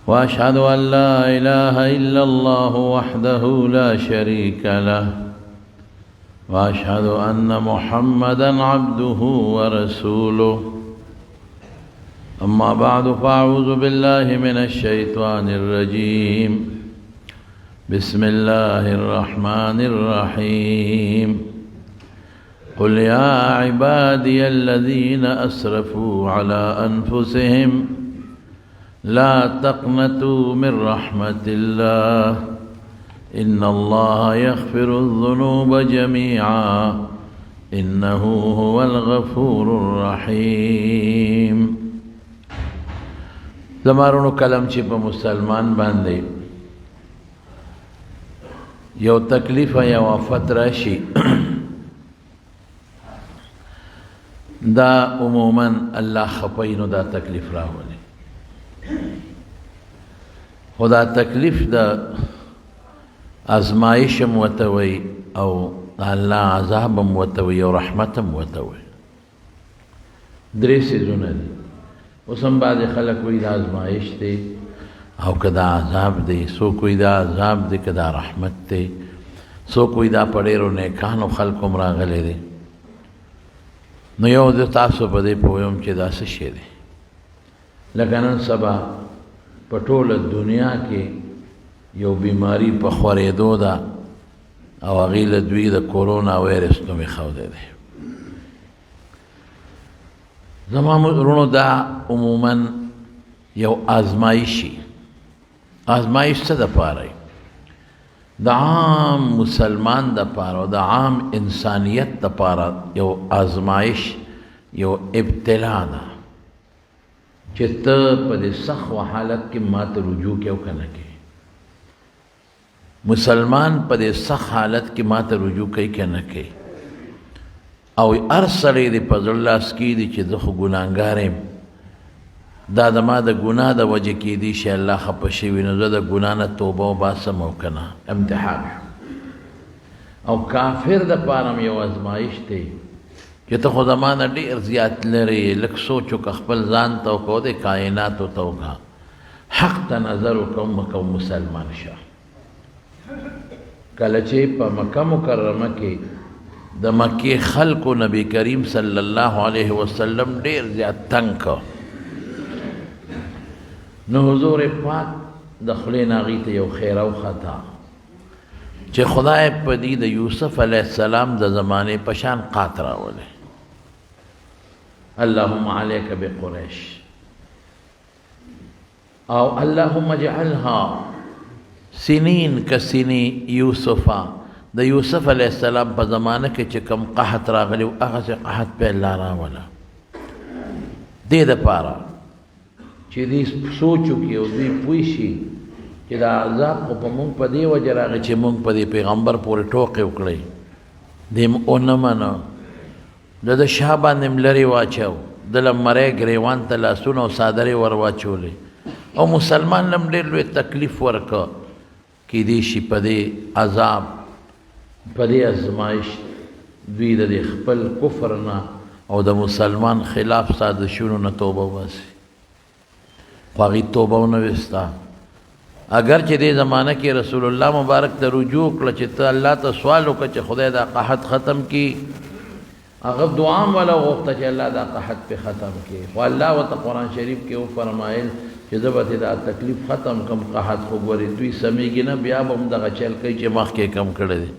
وأشهد أن لا إله إلا الله وحده لا شريك له وأشهد أن محمدا عبده ورسوله أما بعد فأعوذ بالله من الشيطان الرجيم بسم الله الرحمن الرحيم قل يا عبادي الذين أسرفوا على أنفسهم لا تقنطوا من رحمة الله إن الله يغفر الذنوب جميعا إنه هو الغفور الرحيم. زمارونو کلم چې په مسلمان باندې یو تکلیف یا آفت راشي دا عموما الله خپینو دا تکلیف راولي، خدا تکلیف دا ازمائش موتوي او الله عذاب موتوي او رحمت موتوي. درې سيزونه دي. وسم بعد خلق وی دا ازمائش دی او کدا عذاب دی، سو کوئی دا عذاب دی کدا رحمت دی، سو کوئی دا پڑیرو نیکانو خلقم راغلی دی. نو یو د تاسو په دې پویم چې دا څه شی دی. لکه نن سبا په ټوله دنیا کې یو بیماری په خورېدو ده او هغې له دوی د کورونا وایرس نوم یې ښودی دی. زما ورونو دا عموما یو آزمایشي آزمایش څه دپاره د عام مسلمان دپاره او د عام انسانیت دپاره یو آزمایش یو ابتلا ده چې ته په دې سخت حالت کې ما ته رجوع کې او که نه کې. مسلمان په دې سخت حالت کې ما ته رجوع کوي که نه کوي او هر سړی دې په زړه لاس کېږدي چې زه خو ګناهګار یم، دا زما د ګناه د وجې کېدی شي الله خفه شوي، نو زه د ګناه نه توبه وباسم او که نه. امتحان شو. او کافر دپاره هم یو ازمایش دی چې ته خو زما نه ډېر زیات لرې، لږ سوچ وکړه، خپل ځان ته وکړه، د کائناتو ته وکړه، حق ته نظر وکړه، مکه مسلمان شه. کله چې په مکه مکرمه کې د مکې خلقو نبی کریم صلی الله علیه وسلم ډېر زیات تنګ کړ، نو حضور پاک د خولې نه هغې ته یو خیره وخته چې خدای په دې د یوسف علیه السلام د زمانې په شان قات راولي. اللهم علیک بقریش او اللهم اجعلها سنین کسنی یوسفا. د یوسف علیه السلام په زمانه کې چې کم قحط راغلی و هغسې قحط په الله راوله. دې دپاره چې دوی سوچ وکړي او دوی پوه شي چې دا عذاب خو په مونږ په دې وجه راغی چې مونږ په دې پیغمبر پورې ټوقې وکړئ، دې م ونه منه، د شا باندې م لرې واچو، دله مری ګریوان ته لاسونه او څادرې ور واچولې او مسلمان له م ډېر لوی تکلیف ورکړه. کیدای شي په دې عذاب په دې ازمایش دوی د خپل کفر نه او د مسلمان خلاف سازشونو نه توبه وباسي، خو هغې توبه ونه ویسته. اگر چې دې زمانه کې رسول الله مبارک ته رجوع کړه چې ته الله ته سوال وکړه چې خدای دا قحط ختم کړي، هغه دعا م وله غوښته چې الله دا قحط پې ختم کړي، خو الله ورته قرآن شریف کې وفرمایل چې زه به دا تکلیف ختم کړم. قحط خو ګورې دوی سمیږي نه، بیا به هم دغه چل کوي چې مخکې کم کړی دی.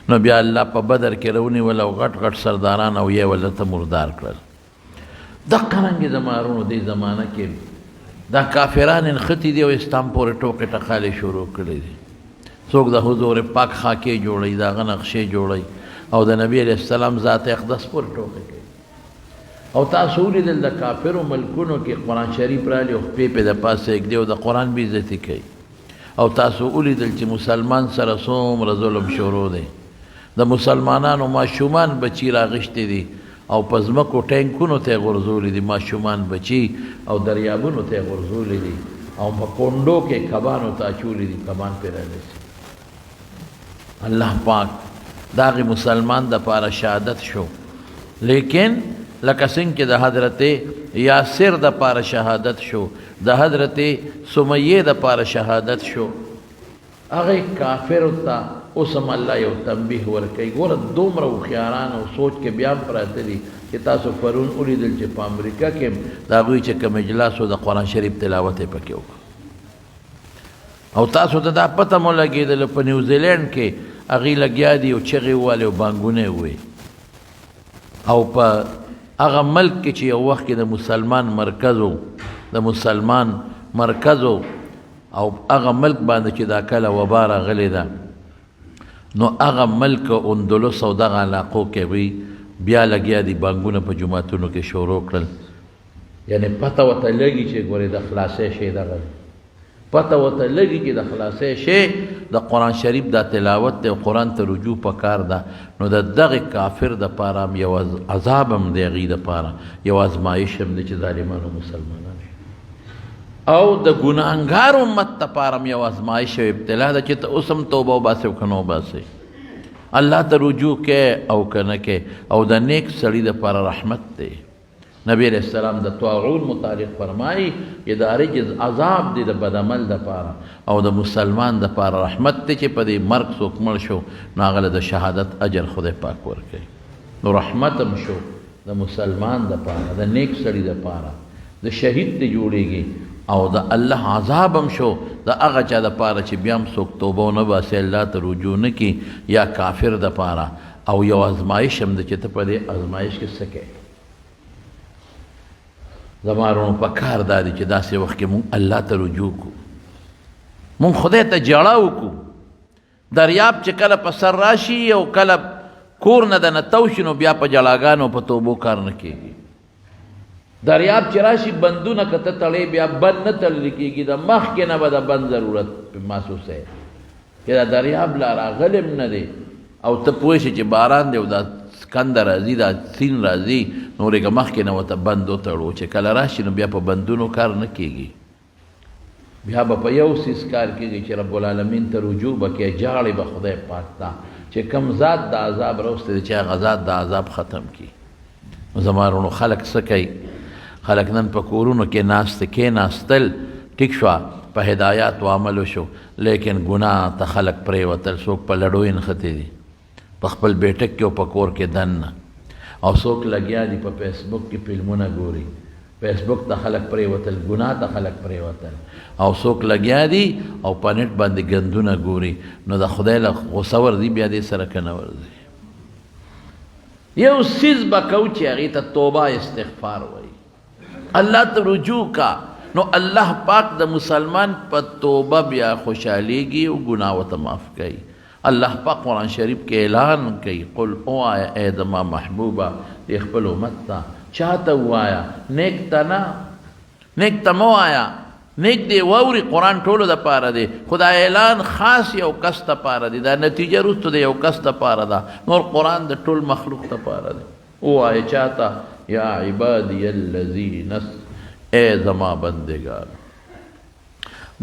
نو بیا الله په بدر کې راونیول او غټ غټ سرداران او یې ولته مردار کړل. دقه رنګې زما ورونو دې زمانه کې دا کافران انختی دی او اسلام پورې ټوکې ټقالې شروع کړي دي. څوک د حضور پاک خاکې جوړوي، د هغه نقشې جوړوي او د نبي علیه السلام ذات اقدس پورې ټوکې کوي. او تاسو ولیدل د کافرو ملکونو کې قرآن شریف راغلی او خپې پې د پاسه ږدي او د قرآن بې عزتي کوي. او تاسو ولیدل چې مسلمان سره څومره ظلم شروع دی. د مسلمانانو ماشومان بچي راغشتي دي او په ځمکو ټینکونو ته یې غورځولي دي، ماشومان بچي او دریابونو ته یې غورځولي دي او په کونډو کې کبانو ته اچولي دي، کبان پرې رانیسي. الله پاک دا غي مسلمان د پاره شهادت شو. لیکن لکه څنګه چې د حضرت یاسر د پاره شهادت شو د حضرت سمیه د پاره شهادت شو هغه کافر ته اوسم الله یو تنبیه ورکوي ګوره دومره هوښیاران او سوچ کې بیا پراته دي چې تاسو پرون ولیدل چې په امریکا کې د هغوی چې کوم اجلاس و د قرآن شریف تلاوت یې پکې وکړو او تاسو ته دا پته مو لګېدله په نیوزیلینډ کې هغې لګیا دي او چغې ووالې او بانګونه یې ووې او په هغه ملک کې چې یو وخت کې د مسلمان مرکز و او هغه ملک باندې چې دا کله وبا راغلې ده نو هغه ملک اندلس او دغه علاقو کې وی بیا لګیا دي بانګونه په جوماتونو کې شروع کړل یعنی پته ورته لګي چې ګورې د خلاصۍ شی دغه پته ورته لګي چې د خلاصۍ شی د قرآن شریف دا تلاوت دی او قرآن ته رجوع پکار ده نو د دغه کافر دپاره هم یو عذاب هم دی هغې دپاره یو ازمایش هم دی چې ظالمانو مسلمانان او د ګناهګار امت دپاره هم یو ازمایش او ابتلا ده چې ته اوس هم توبه وباسې او که نه وباسې الله ته رجوع کې او که نه کې او د نیک سړي دپاره رحمت دی نبی علیہ السلام د طاعون متعلق فرمایي چې د رجز عذاب دی د بدعمل دپاره او د مسلمان دپاره رحمت دی چې په دې مرګ څوک مړ شو نو هغه له د شهادت اجر خدای پاک ورکوي نو رحمت هم شو د مسلمان دپاره د نیک سړي دپاره د شهید دی جوړیږي او د الله عذاب هم شو د هغه چا دپاره چې بیا هم څوک توبه ونه باسي الله ته رجوع نه کړي یا کافر دپاره او یو ازمایش هم ده چې ته په دې ازمایش کې څه کوې زما ورونو په کار دا دی چې داسې وخت کې مونږ الله ته رجوع کړو مونږ خدای ته ژړا وکړو دریاب چې کله په سر راشي او کله کور نه دنه تو شي نو بیا په ژړاګانو په توبو کار نه کېږي دریاب چې راشي بندونه که ته تړې بیا بند نه تړلی کېږي د مخکې نه به د بند ضرورت محسوسوي چې دا دریاب لا راغلی هم نه دی او ته پوه شې چې باران دی او دا سکنده راځي دا سین راځي نو ورېږه مخکې نه ورته بند وتړو چې کله راشي نو بیا په بندونو کار نه کېږي بیا به په یو څیز کار کېږي چې رب العالمین ته رجوع به کوې جاړې به خدای پاک ته چې کم ذات د عذاب راوستی دی چې هغه ذات د عذاب ختم کړي نو زما وروڼو خلک څه کوي خلک نن په کورونو کې ناست کېناستل ټیک شوه په هدایاتو عمل وشو لیکن ګناه ته خلک پرېوتل څوک په لډوی نښتې دي په خپل بیټک کې او په کور کې دننه او څوک لګیا دي په فیسبوک کې فلمونه ګوري فیسبوک ته خلک پرېوتل ګناه ته خلک پرېوتل او څوک لګیا دي او په نېټ باندې ګندونه ګوري نو د خدای له غوسه ورځي بیا دې سره که نه ورځي یو څیز به کوو چې هغې ته توبه استغفار وایي الله ته رجوع کا نو الله پاک د مسلمان په توبه بیا خوشحالیږي او ګناه ورته معاف کوي الله پاک قرآن شریف کې اعلان کوي قل اوایا ای زما محبوبه دې خپل امت ته چاته ووایه نیک ته نه نیک ته مه وایه نیک دی واوري قرآن ټولو دپاره دی خو دا اعلان خاص یو کس دپاره دی دا نتیجه وروسته د یو کس دپاره ده نور قرآن د ټول مخلوق دپاره دی ووایه چاته یا عبادی الذین اے زما بندگان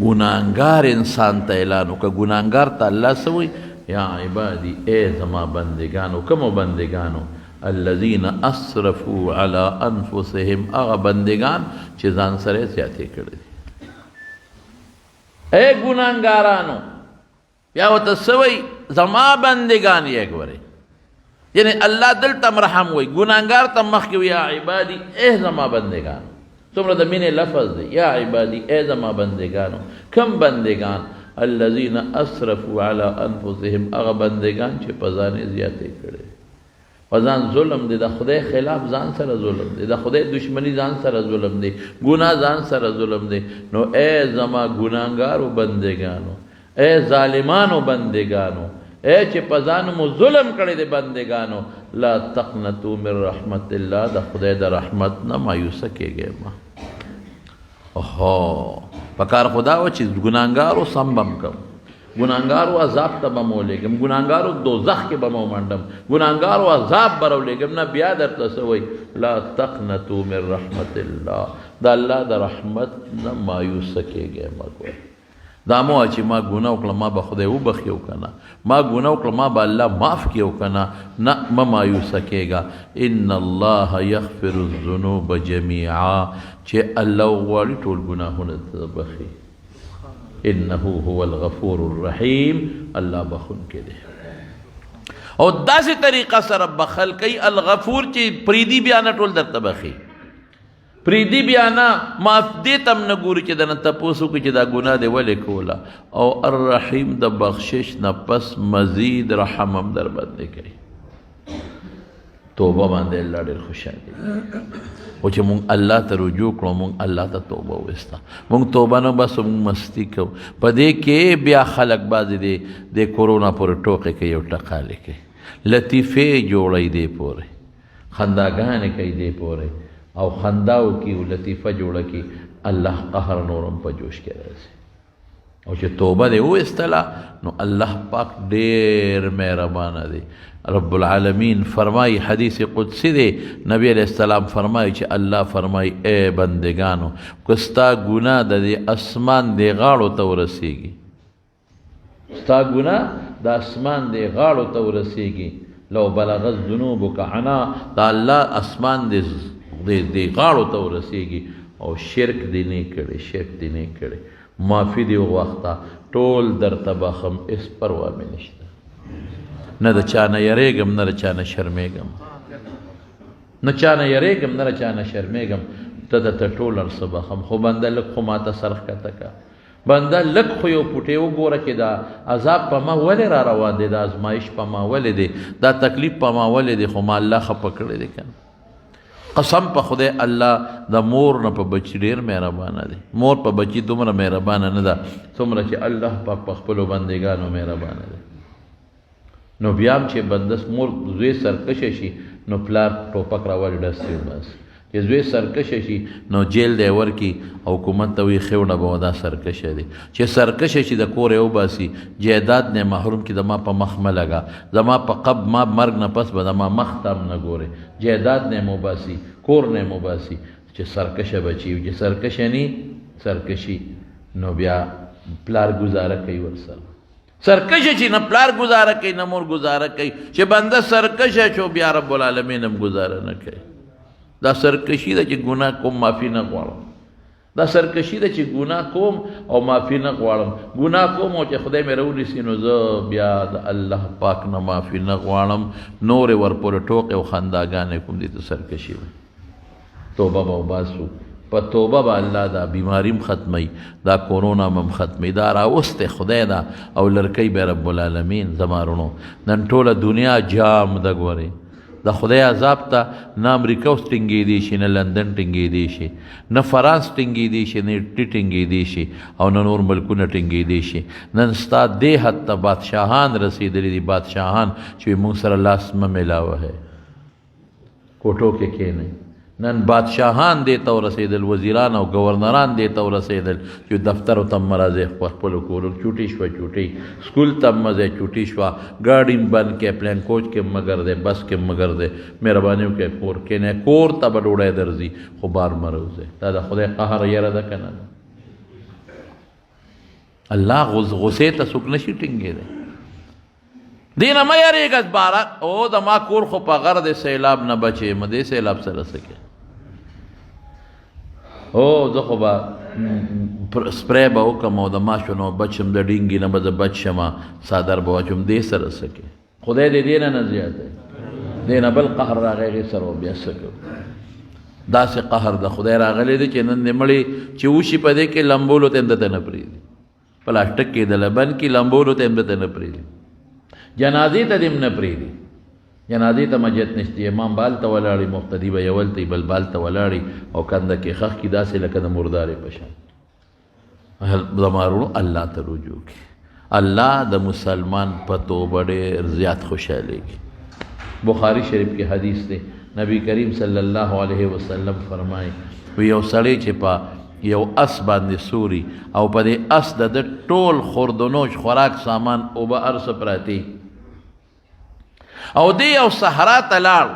گناهګار انسان ته اعلان وکړه ګناهګار ته الله څه وایي یا عبادی اے زما بندگانو کومو بندگانو الذین اسرفوا علی انفسهم هغه بندگان چې ځان سره زیاتې کړي دي اے ګناهګارانو بیا ورته څه وایي زما بندگان یې ګورئ یعنی الله دلته مرحم وي ګناهګار ته مخکې وي یا عبادي اے زما بندگان څومره د مینې لفظ دی یا عبادي اے زما بندگانو کم بندگان الذین اسرفوا علی انفسهم هغه بندگان چې په ځان یې زیاتې کړي په ځان ظلم دی د خدای خلاف ځان سره ظلم دی د خدای دشمني ځان سره ظلم دی ګناه ځان سره ظلم دی نو اے زما ګناهګارو بندگانو اے ظالمانو بندگانو اے چې په ځان مو ظلم کړی دی بندگانو لا تقنطوا من رحمت الله د خدای د رحمت نه مایوسه کېږئ ما اوهو پکار خدا و چې ګناهګارو سم بم کم ګناهګارو عذاب ته به مو لېږم ګناهګارو دوزخ کې به مو منډم ګناهګارو عذاب به راولېږم نه بیا درته څه وایي لا تقنطوا من رحمت الله د الله د رحمت نه مایوسه کېږئ مه ګوئ دا مو چې ما ګناه وکړه ما به خدای وبخي او که نه ما ګناه وکړه ما به الله معاف کړي او که نه نه مه مایوسه کېږه ان الله یغفر الذنوب جمیعا چې الله وغواړي ټول ګناهونه ته بخي انه هو الغفور الرحیم الله بخونکی دی او داسې طریقه سره بخل کوي الغفور چې پریدي بیا نه ټول درته بخي پریدي بیا نه معاف دې تم نه ګوري چې دنه تپوس وکړي چې دا ګناه دې ولې کوله او الرحیم د بخشش نه پس مزید رحم هم در باندې کوي توبه باندې الله ډېر خوشحال دی او چې مونږ الله ته رجوع کړو مونږ الله ته توبه وسته مونږ توبه نه بس مونږ مستی کوو په دې کې بیا خلک بعضې د کورونا پورې ټوکې کوي او ټقالې کوي لطیفې جوړوي دې پورې خنداګانې کوي دې پورې او خنداو کی او لطیفه جوړه کی الله قهر نورم په جوش کې راځي او چې توبه دې وایستله نو الله پاک ډېر مهربانه دی رب العالمین فرمائی حدیث قدسی دے نبی علیہ السلام فرمائی چې الله فرمائی اے بندگانو کستا گناہ د اسمان دے غاړو ته ورسیږي ستا گناہ د اسمان دے غاړو ته ورسیږي لو بلغت ذنوبک عنا دا الله اسمان دے غاړو ته ورسیږي او شرک دی نه کړي شرک دی نه کړي معافی دی وخته ټول درته بخم اس پروا مې نشته نه د چا نه یریږم نه د چا نه شرمېږم نه چا نه یریږم نه د چا نه شرمېږم ته درته ټول هر څه بخم خو بنده لږ خو ماته سر ښکته که بنده لږ خو یو پوټې وګوره چې دا عذاب په ما ولې را روان دی دا ازمایش په ما ولې دی دا تکلیف په ما ولې دی خو ما الله خفه کړی دی که قسم په خدای الله د مور نه په بچي ډېر مهربانه دی مور په بچي دومره مهربانه نه ده څومره چې الله پاک په خپلو بندګانو مهربانه دی نو بیا هم چې بندس مور زوی سرکشه شي نو پلار ټوپک راوړي ډستی وباسي چې زوی سرکشه شي نو جیل دی ورکي او حکومت ته وایي خېوړه به دا سرکشه دی چې سرکشه شي د کور یې وباسي جایداد نه محروم کړي د ما په مخ مه لګه زما په قب ما مرګ نه پس به زما مخ ته هم نه ګورې جایداد نه یې وباسي کور نه یې وباسي چې سرکشه بچي چې سرکشه نی سرکشي نو بیا پلار ګزاره کوي ورسره سرکشه چې نه پلار گزاره کوي نه مور گزاره کوي چې بنده سرکشه شو بیا رب العالمین هم گزاره نه کوي دا سرکشي ده چې ګناه کوم معافي نه غواړم دا سرکشي ده چې ګناه کوم او معافي نه غواړم ګناه کوم او چې خدای مې راونیسي نو زه بیا د الله پاک نه معافي نه غواړم نورې ورپورې ټوکې او خنداګانې کوم دي ته سرکشي ده توبه به وباسو په توبه به الله دا بیماریم ختمی دا کورونا مم ختمی دا راوسته خدای دا او لړکی به رب العالمین زمارونو نن ټوله دنیا جام ده ګورې د خدای عذاب ته نه امریکا اوس ټینګېدی شي نه لندن ټینګېدی شي نه فرانس ټینګېدی شي نه اټلي ټینګېدی شي او نه نور ملکونه ټینګېدی شي نن ستا دې حد ته بادشاهان رسېدلي دي بادشاهان چې موږ سره لاس مه میلاوه ہے کوټو کې کښېنئ نن بادشاهان دې ته ورسېدل وزیران او گورنران دې ته ورسېدل چې دفترو ته هم راځئ خپلو کورو چوټي شوه چوټي سکول ته هم مه ځئ چوټي شوه ګاډي هم بند کړئ پلین کوچ کې هم مه ګرځئ بس کې هم مه ګرځئ مهرباني وکړئ کور کښېنئ کور ته به ډوډۍ درځي خو بار مه روځئ دا د خدای قهر یره ده که نه ده الله غصې ته څوک نشي ټینګېدی دینه مه یارېږه باران او زما کور خو په غر د سیلاب نه بچې م دې سیلاب سره څه کې او زه خو به سپری به وکړم او د ماشو نه بچ شم د ډینګي نه به زه بچ شم څادر به واچوم دې سره څه کې خدای دې دې نه زیاتی دې نه بل قهر راغی هغې سره بیا څه کوو داسې قهر د خدای راغلی دی چې نن دې مړې چې وشي په دې کې لمبولو ته هم دته نه پرېږدي پلاسټک کې د لبن کې لمبولو ته هم دته نه پرېږدي جنازې ته دې هم نه پرېږدي جنازې ته مجت نشته امام بال ته ولاړي مقتدي به یول ته بل بال ته ولاړي او کنده کې خخ کې داسې لکه د مردارې په شان زمارونو الله ته رجوع کړي الله د مسلمان په توبه ډېر زیات خوشحالېږي بخاري شریف کې حدیث دی نبی کریم صلی الله علیه وسلم فرمایي یو سړی چې په یو اس باندې سوري او په دې اس د ټول خوردنوش خوراک سامان او به هر څه پراته او دی او صحرا ته لاړ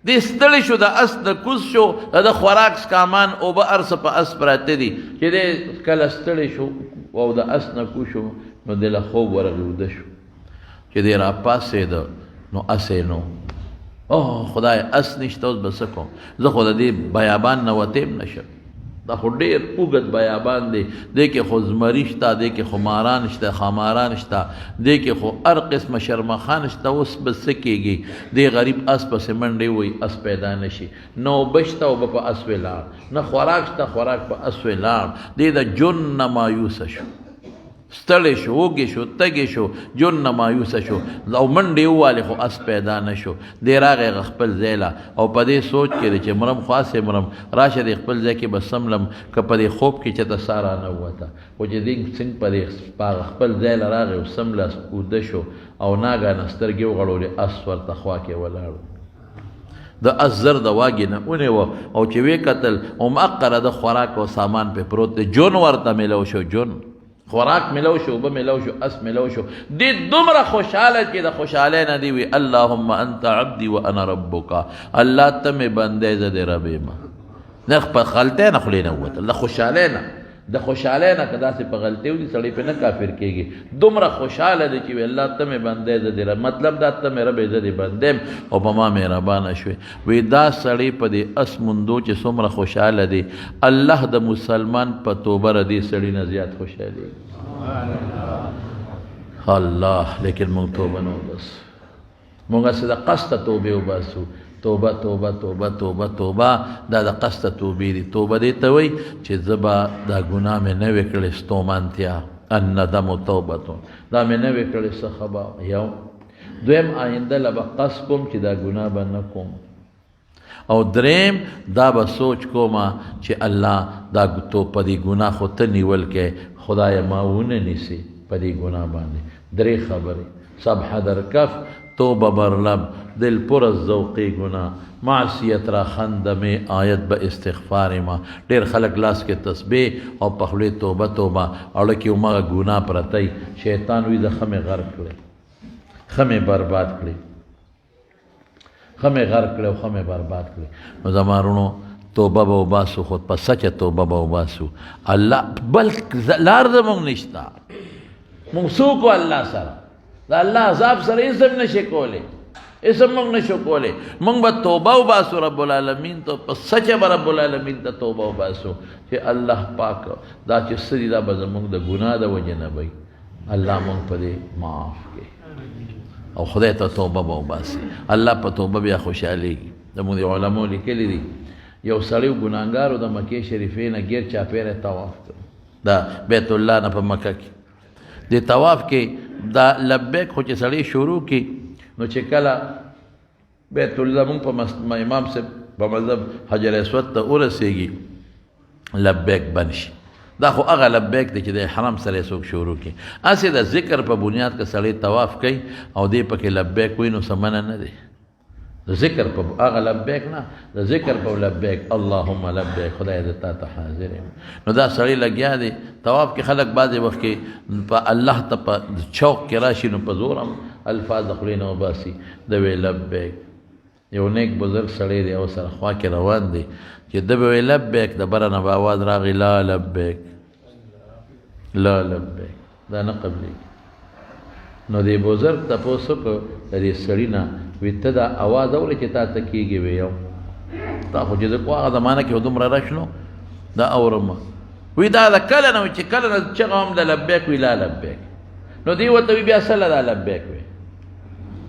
دی ستړی شو د اس د کوز شو د خوراک سامان او به هر څه په اس پراته دي چې دی کله ستړی شو او د اس نه کوشو نو د له خوب ورغی وده شو چې دی را پاسېده نو اسې نو اوه خدای اس نشته اوس به څه کوم زه خو د دې بیابان نه وتیم نشم دا خو ډېر اوږد بیابان دی دی کې خو زمري شته دی کې خو ماران شته خاماران شته دی کې خو هر قسمه شرمخان شته اوس به څه کېږي دی غریب اس پسې منډې وایي اس پیدا نه شي نه اوبه شته اوبه په اس ولاړ نه خوراک شته خوراک په اس ولاړ دی د جون نه مایوسه شو ستړی شو وږی شو تږی شو جون نه مایوسه شو او منډې ووالې خو اس پیدا نه شو دی راغی خپل ځای له او په دې سوچ کې دی چې مرم خاصې مرم راشه دی خپل ځای کې به سملم که په دې خوب کې چېرته سا را نه ووته خو چې دی څنګه په دې خپل ځای له راغی او سمله اوده شو او ناګانه سترګې وغړولې اس ورته خوا کې ولاړو د اس زر د واګې نه ونیوه او چې ویې کتل همعقره د خوراک او سامان پې پروت دی جون ورته میلو شو جون خوراک ملو شو اوبه ملو شو اس ملو شو دی دومره خوشحاله چې د خوشحالۍ نه دی وی اللهم انت عبدي وانا ربک الله ته مې بندی زه دې رب یم نه په غلطۍ نه خولې نه ووتل د خوشحالۍ نه د خوشحالۍ نه که داسې په غلطۍ ودي سړی پې نه کافر کېږي دومره خوشحاله دی چې وی الله ته مې بندی زه دې رب مطلب دا ته مې رب زه دې بندی یم او په ما مهربانه شوې وی دا سړی په دې اس موندو چې څومره خوشحاله دی الله د مسلمان په توبه ر دې سړي نه زیات خوشحالي الله لیکن مونږ توبه نه وباسو مونږ هسې د قصده توبې وباسو توبه توبه توبه توبه توبه دا د قصده توبې دي توبه دې ته وایي چې زه به دا ګناه مې نه وې کړې ستومانتیا الندم توبتون دا مې نه وې کړې څه خبه یو دویم آینده له به قصد کوم چې دا ګناه به نه کوم او دریم دا به سوچ کومه چې الله دا تو په دې ګناه خو ته نیول کې خدای ما ونه نیسي په دې ګناه باندې درې خبرې سبحه در کف توبه بر لب دل پر از ذوقی گناه معصیت را خندمه آیت به استغفار ما ډېر خلک لاس کې تسبیح او په خولې توبه توبه اړه کې هماغه ګناه پرتی شیطان وي د خمې غرق کړی خمې برباد کړي خمې غرق کړي او خمې برباد کړي نو زما وروڼو توبه به وباسو خو په سچه توبه به وباسو الله بل لار زموږ نشته مونږ څوک الله سره د الله عذاب سره هېڅ هم نشي کولی هېڅ هم موږ نشو کولی مونږ به توبه وباسو رب العالمین ته په سچه به رب العالمین ته توبه وباسو چې الله پاک دا چې څه دي دا به زموږ د ګناه د وجې نه وي الله مونږ په دې معاف کړي او خدای ته توبه به وباسي الله په توبه بیا خوشحالېږي زموږ د علماو لیکلي دي یو سړی ګناهګارو د مکې شریفې نه ګیر چاپېره طواف کړ د بیت الله نه په مکه کې د طواف کې دا لبیک خو چې سړی شروع کی نو چې کله بیت الله مونږ په امام صاحب په مذهب حجر اسود ته ورسېږي لبیک بند شي دا خو هغه لبیک دی چې د حرم سره څوک شروع کی هسې د ذکر په بنیاد که سړی طواف کوي او دی پکې لبیک وایي نو څه منع نه دی د ذکر په هغه لبیک نه د ذکر په لبیک اللهم لبیک خدای دې تا ته حاضر یم نو دا سړی لګیا دی طواف کې خلک بعضې وخت کې په الله ته په چوک کې راشي نو په زور هم الفاظ د خولې نه وباسي د وی لبیک یو نیک بزرګ سړی دی او سره خوا کې روان دی چې د به وی لبیک د بره نه به اواز راغی لا لبیک لا لبیک دا نه قبلېږي نو دې بزرګ تپوس وکړ د دې سړي نه وی ته دا اواز اورې چې تا ته کېږي وی یو تا خو چې زه کو هغه زمانه کې دومره رش نو دا اورم وی دا د کله نه چې کله نه چغه هم د لبیک وی لا لبیک نو دی ورته وی بیا سله دا لبیک وی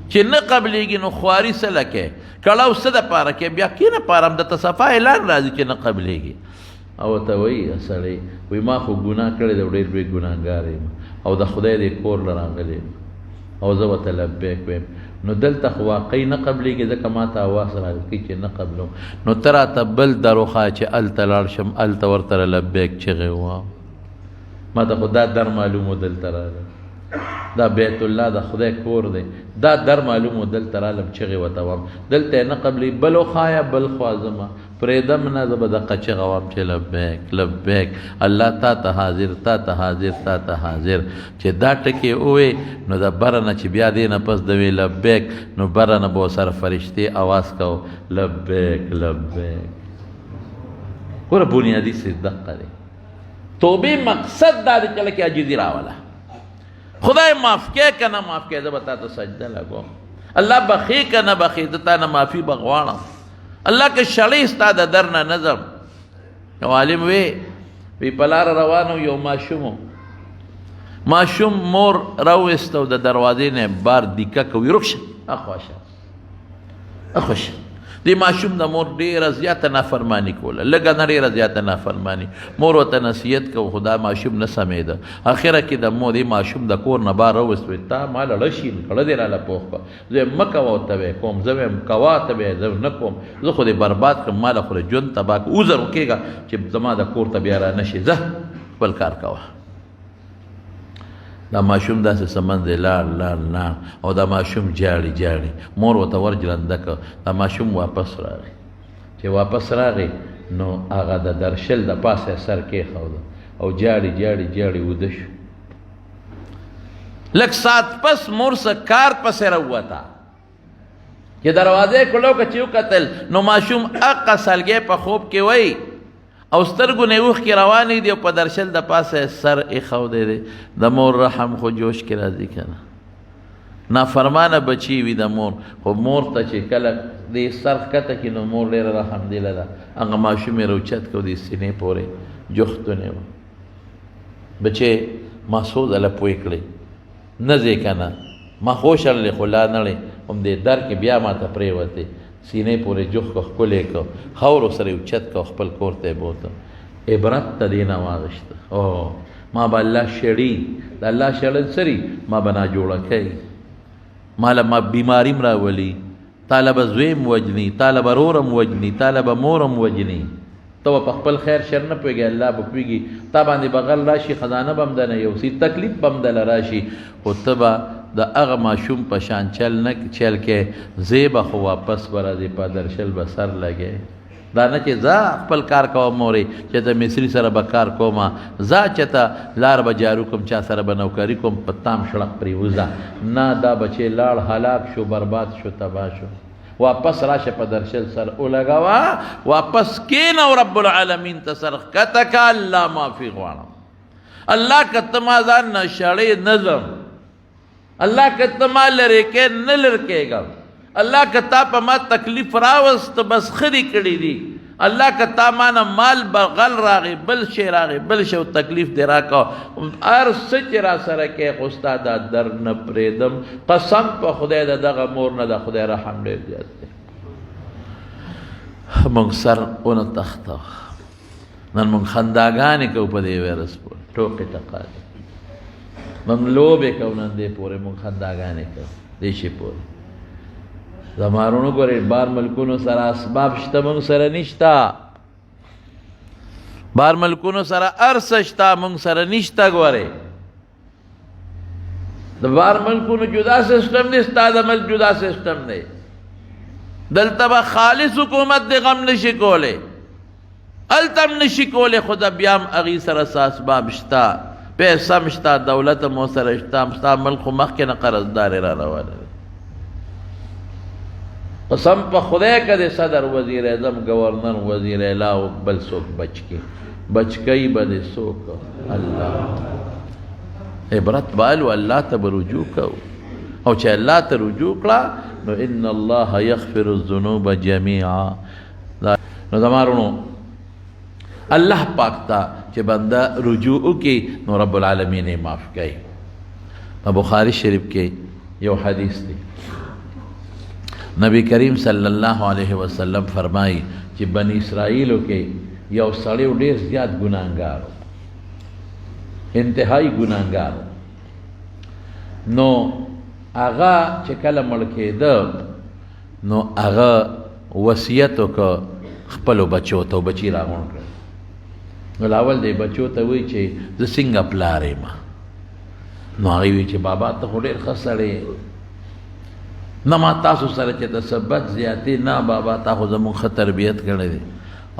چې نه قبلېږي نو خواري څه لکې کړاو څه دپاره کې بیا کې نه پاره هم د تصفا اعلان راځي چې نه قبلېږي او ورته وایي سړی وی ما خو ګناه کړی دی ډېر لوی ګناهګار یم او د خدای دې کور له راغلی یم او زه ورته لبیک ویم نو دلته خو واقعي نه قبلېږي ځکه ما ته اواز راکوي چې نه قبلوم نو ته راته بل دروخه چې هلته لاړ شم هلته ورته لبیک چغې ووایم ما ته خو دا در معلوم و دلته راغلم دا بیت الله د خدای کور دی دا در معلوم و دلته رالم چغې ورته وایم دلته یې نه قبلېږي بل وښایه بل خوا ځمه پرېږدم نه زه به دقه چغه وایم چې لبیک لبیک الله تا ته حاضر تا ته حاضر تا ته حاضر چې دا ټکې ووې نو د بره نه چې بیا دې نه پس د وی لبیک نو بره نه به ورسره فرشتې اواز کو لبیک لبیک ګوره بنیادي څه دقه دی توبې مقصد دا دی چې لکه عاجزي راوله خدای معاف کې که نه معاف کې زه به تا ته سجده لګوم الله بخې که نه بخې زه تا نه معافي به غواړم الله که شړې ستا د در نه نظم یو عالم وی په لاره روانو یو ماشوم مور راویسته د دروازې نه بار دیکه کوي رخ شه اخوشه دی ماشوم د مور ډیره زیاته نافرمانی کوله لږه نه ډیره زیاته نافرمانی مور ورته نصیحت کو خدا ماشوم نه سمیده اخره کې د مور دی ماشوم د کور نه بار راویسته تا مال لشي کړه دی راله پوخ زه مکه وته کوم زه کوا ته زه نه کوم زه خو دې برباد کړم مال خو جون تباک اوزر کېږه چې زما د کور ته بیا را نشي زه خپل کار کوه دا ماشوم داسې سمند دی لاړ او دا ماشوم جاړي مور ورته ورجلنده که دا ماشوم واپس راغی چې واپس راغی نو هغه د درشل د پاسه سر کېښوده او جاړي وده شو لږ ساعت پس مور څه کار پسې راووته چې دروازې کلو که چې وکتل نو ماشوم اقه سلګۍ په خوب کې وی او سترګو نه اوښکې روانې دي او په درشل د پاسه سر ایښودی دی د مور رحم خو جوش کې راځي که نه نافرمانه بچي وي د مور خو مور ته چې کله دې سر ښکته کړي نو مور ډېره رحم دیله ده هغه ماشوم یې راوچت کړو د سینې پورې جوختونې وه بچې ما څو ځله پوه کړې نه ځې که نه ما خوش اړلې خو لا نړې هم دې در کې بیا ما ته پرېوتې سینې پورې جوخ کو ښکلې کو خاورو سره یې اوچت کو خپل کور ته یې بوته عبرت ته دې نه واغېسته او ما به الله شړي د الله شړل سري ما به ناجوړه کوي ماله ما بیماریم راولي تاله به زویم وجني تاله به رورم وجني تاله به مورم وجني ته به په خپل خیر شر نه پوهېږې الله به پوهېږي تا باندې به غل راشي خزانه به هم دنه یوسي تکلیف به هم دله راشي خو ته به د هغه ماشوم په شان چل کې زی به خو واپس به راځې په درشل به سر لګې دا نه چې ځه خپل کار کوه مورې چې ته مصري سره به کار کومه ځه چې ته لار به جارو کوم چا سره به نوکري کوم په تام شړق پرې وځه نه دا بچې لاړ هلاک شو برباد شو تباه شو واپس راشه په درشل سر ولګوه واپس کېنه او رب العالمین ته سر ښکته که الله معافي غواړم الله که ته ما ځان نه شړې نظم الله که ته ما لرې کې نه لر کېږم الله که تا په ما تکلیف راوست بس خري کړي دي الله که تا ما نه مال بغل راغی بل شی راغی بل شی تکلیف دې راکړه هر څه چې را سره کې خو ستا دا در نه پرېږدم قسم په خدای د دغه مور نه د خدای رحم ډېر زیات دی موږ سر ونه تخته نن موږ خنداګانې کوو په دې ویرس پورې ټوکې ټقالې موږ لوبې کوو نن دې پورې موږ خنداګانې کوو دې شي پورې زمارونو ګورې بار ملکونو سره اسباب شته موږ سره نشته بار ملکونو سره هر څه شته موږ سره نشته ګورې د بار ملکونو جدا سسټم دی ستا د ملک جدا سسټم دی دلته به خالص حکومت د غم نشي کولی هلته هم نشي کولی خو د بیا هم هغې سره څه اسباب شته پیسه هم شته دولت هم ورسره شته ستا ملک خو مخکې نه قرضدارې را روانه قسم په خدای که د صدر وزیر اعظم گورنر وزیر اعلی او بل څوک بچکی به دې څوک الله عبرت بالو الله ته به رجوع کوو او چې الله ته رجوع کړه نو ان الله یغفر الذنوب جمیعا نو زمارونو الله پاک ته چې بنده رجوع وکړي نو رب العالمین یې معاف کوي په بخاري شریف کې یو حدیث دی نبی کریم صلی الله علیه وسلم فرمائی چې بنی اسرائیلو کې یو سړی ډېر زیات ګناهګار انتهایی ګناهګار نو هغه چې کله مړ کېده نو هغه وصیت وکړ خپلو بچو ته بچي راغونډ کړل نو لاول دی بچو ته وایي چې زه څنګه پلار یم نو هغې وایي چې بابا ته خو ډېر ښه سړی نه ما تاسو سره چې د ثبت زیاتې نه بابا تا خو زموږ ښه تربیت کړی دی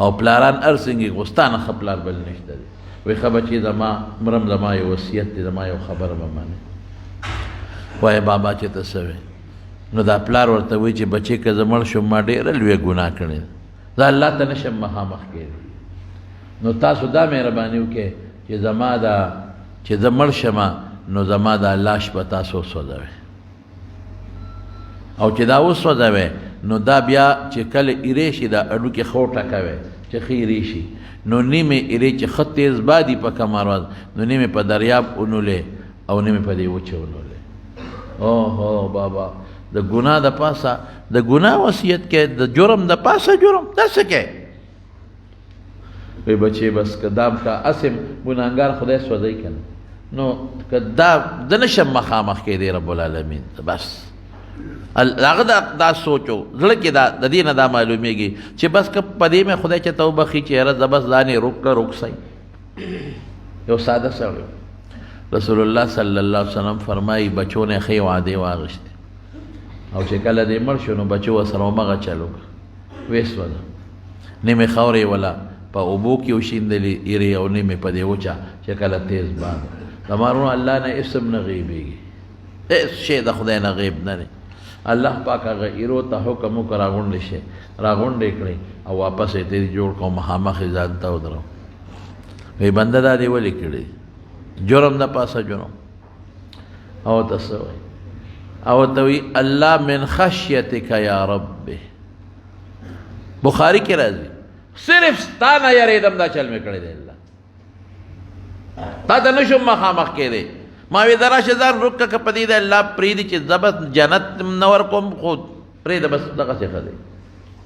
او پلاران هر څنګه غو ستا نه ښه پلار بل نشته دی وایي ښه بچې زما مرم زما یو وصیت دی زما یو خبره به منې وایي بابا چې ته څه وایې نو دا پلار ورته وایي چې بچې که زه مړ شم ما ډېره لویه ګناه کړې ده زه الله ته نشم مخامخ کېدی نو تاسو دا مهرباني وکړئ چې زما دا چې زه مړ شمه نو زما دا لاش به تاسو وسوځوئ او چې دا وسوځوئ نو دا بیا چې کله ایرې شي دا اډوکې ښه وټکوئ چې ښه ایرې شي نو نیمې ایرې چې ښه تیز بادي په کمر ورځ نو نیمې په دریاب ونولې او نیمې په دې وچه ونولې اوهو بابا د ګناه د پاسه د ګناه وصیت کې د جرم د پاسه جرم دا څه کې وی بچې بس که دا کا اسم ګناهګار خدای سوځوي که نه نو که دا زه نشم مخامخ کېدی رب العالمین بس هغه دا سوچو زړه کې دا د دې نه دا معلومیږي چې بس که په دې مې خدای چې ته وبخي چې یاره زه بس ځانې روک کړه روکسئ یو ساده سړی رسول الله صلی الله علیه وسلم فرمایي بچو نه ښې وعدې واغېستې او چې کله دې مړ شو نو بچو ورسره همغه چل وکړه ویسوله نیمې خاورې وله په اوبو کې وشیندلې ایرې او نیمې په دې وچه چې کله تیز باد د مارونو الله نه اسم نه غیبېږي هېڅ شی د خدای نه غیب نه دی الله پاک هغه ایرو ته حکم وکړه راغونډې شي راغونډې کړې او واپس یې ترې جوړ کړو مخامخ یې ځان ته ودرو وی بنده دا دې ولې کړی جرم د پاسه جرم او ته څه وایي او ته وی الله من خشیتک یا رب بخاری کې راځي صرف ستا نه یریدم دا چل مې کړی دی الله تا ته نشم مخامخ کېدی ما وی دا راشه ځان روک که په دې د الله پرېږدي چې زه بس جنت نه ورکوم خو پرېږده بس دغسې ښه دی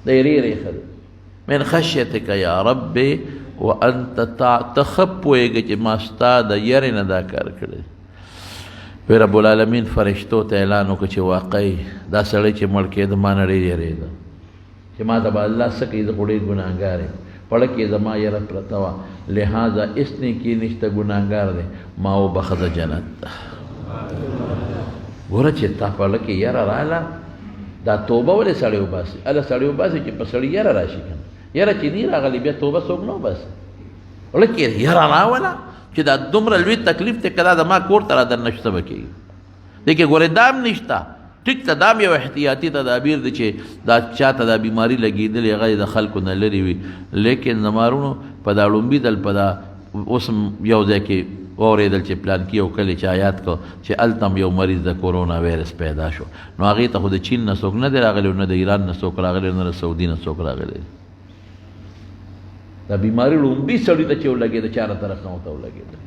د یرې یرې ښه دی من خشیتک یا رب وانت ته ښه پوهېږې چې ما ستا د یرې نه دا کار کړی وی رب العالمین فرشتو ته اعلان وکړه چې واقعي دا سړی چې مړ کېده ما نه ډېر یېرېده چې ما ته به الله څه کوي زه خو ډېر ګناهګار یم پړه کې زما یره پرته وه لہٰذا اس نیکي نشته ګناهګار دی ما وبخه جنت ته ګوره چې تا پړه کې یره راغله دا توبه ولې سړی وباسي هله سړی وباسي چې په سړي یره راشي که نه یره چې نی راغلی بیا توبه څوک نه وباسي پړه کې یره راوله چې دا دومره لوی تکلیف دی که دا زما کور ته رادننه شته به کېږي دی کې ګورې دام نشته ټیک ته دام یو احتیاطي تدابیر دی چې دا چاته دا بیماری لګېدلې هغه د خلکو نه لرې وي لیکن زمارونو په دا لومبي دل په دا اوس یو ځای کې واورېدل چې پلان کې یو کلی چې آیات کو چې هلته هم یو مریض د کورونا وایرس پیدا شو نو هغې ته خو د چین نه څوک نه دی راغلی نه د ایران نه څوک راغلی نه د سعودي نه څوک راغلی دا بیماری لومبي سړي ته چې ولګېده چاره طرف نه ورته ولګېده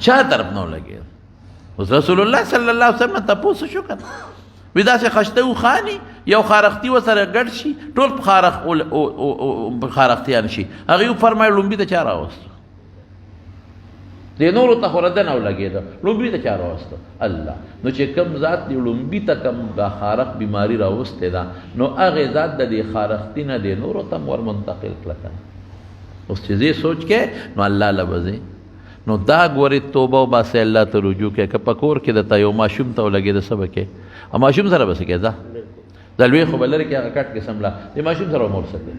چا طرف نه ولګېده اوس رسول الله صلی الله علیه وسلم تپوس شو کنه وی داسې خشته وخاني یو خارښتي ورسره ګډ شي ټول خارښتیان شي هغې وفرمایل لومبي ته چا راوستو دې نورو ته خو رده نه ولګېده لومبي ته چا راوستو الله نو چې کوم ذات دې لومبي ته کوم دا خارښ بیماري راوستې ده نو هغې ذات د دې خارښتي نه دې نورو ته هم ور منتقل کړه کنه اوس چې دې سوچ کې نو الله له به نو دا ګورې توبه وباسئ الله ته رجوع کې که په کور کې درته یو ماشوم ته ولګېده څه به کې او ماشوم سره به څه کې ځه د لوی خو به لرې کې هغه کټ کې سمله دې ماشوم سره به مور څه کوې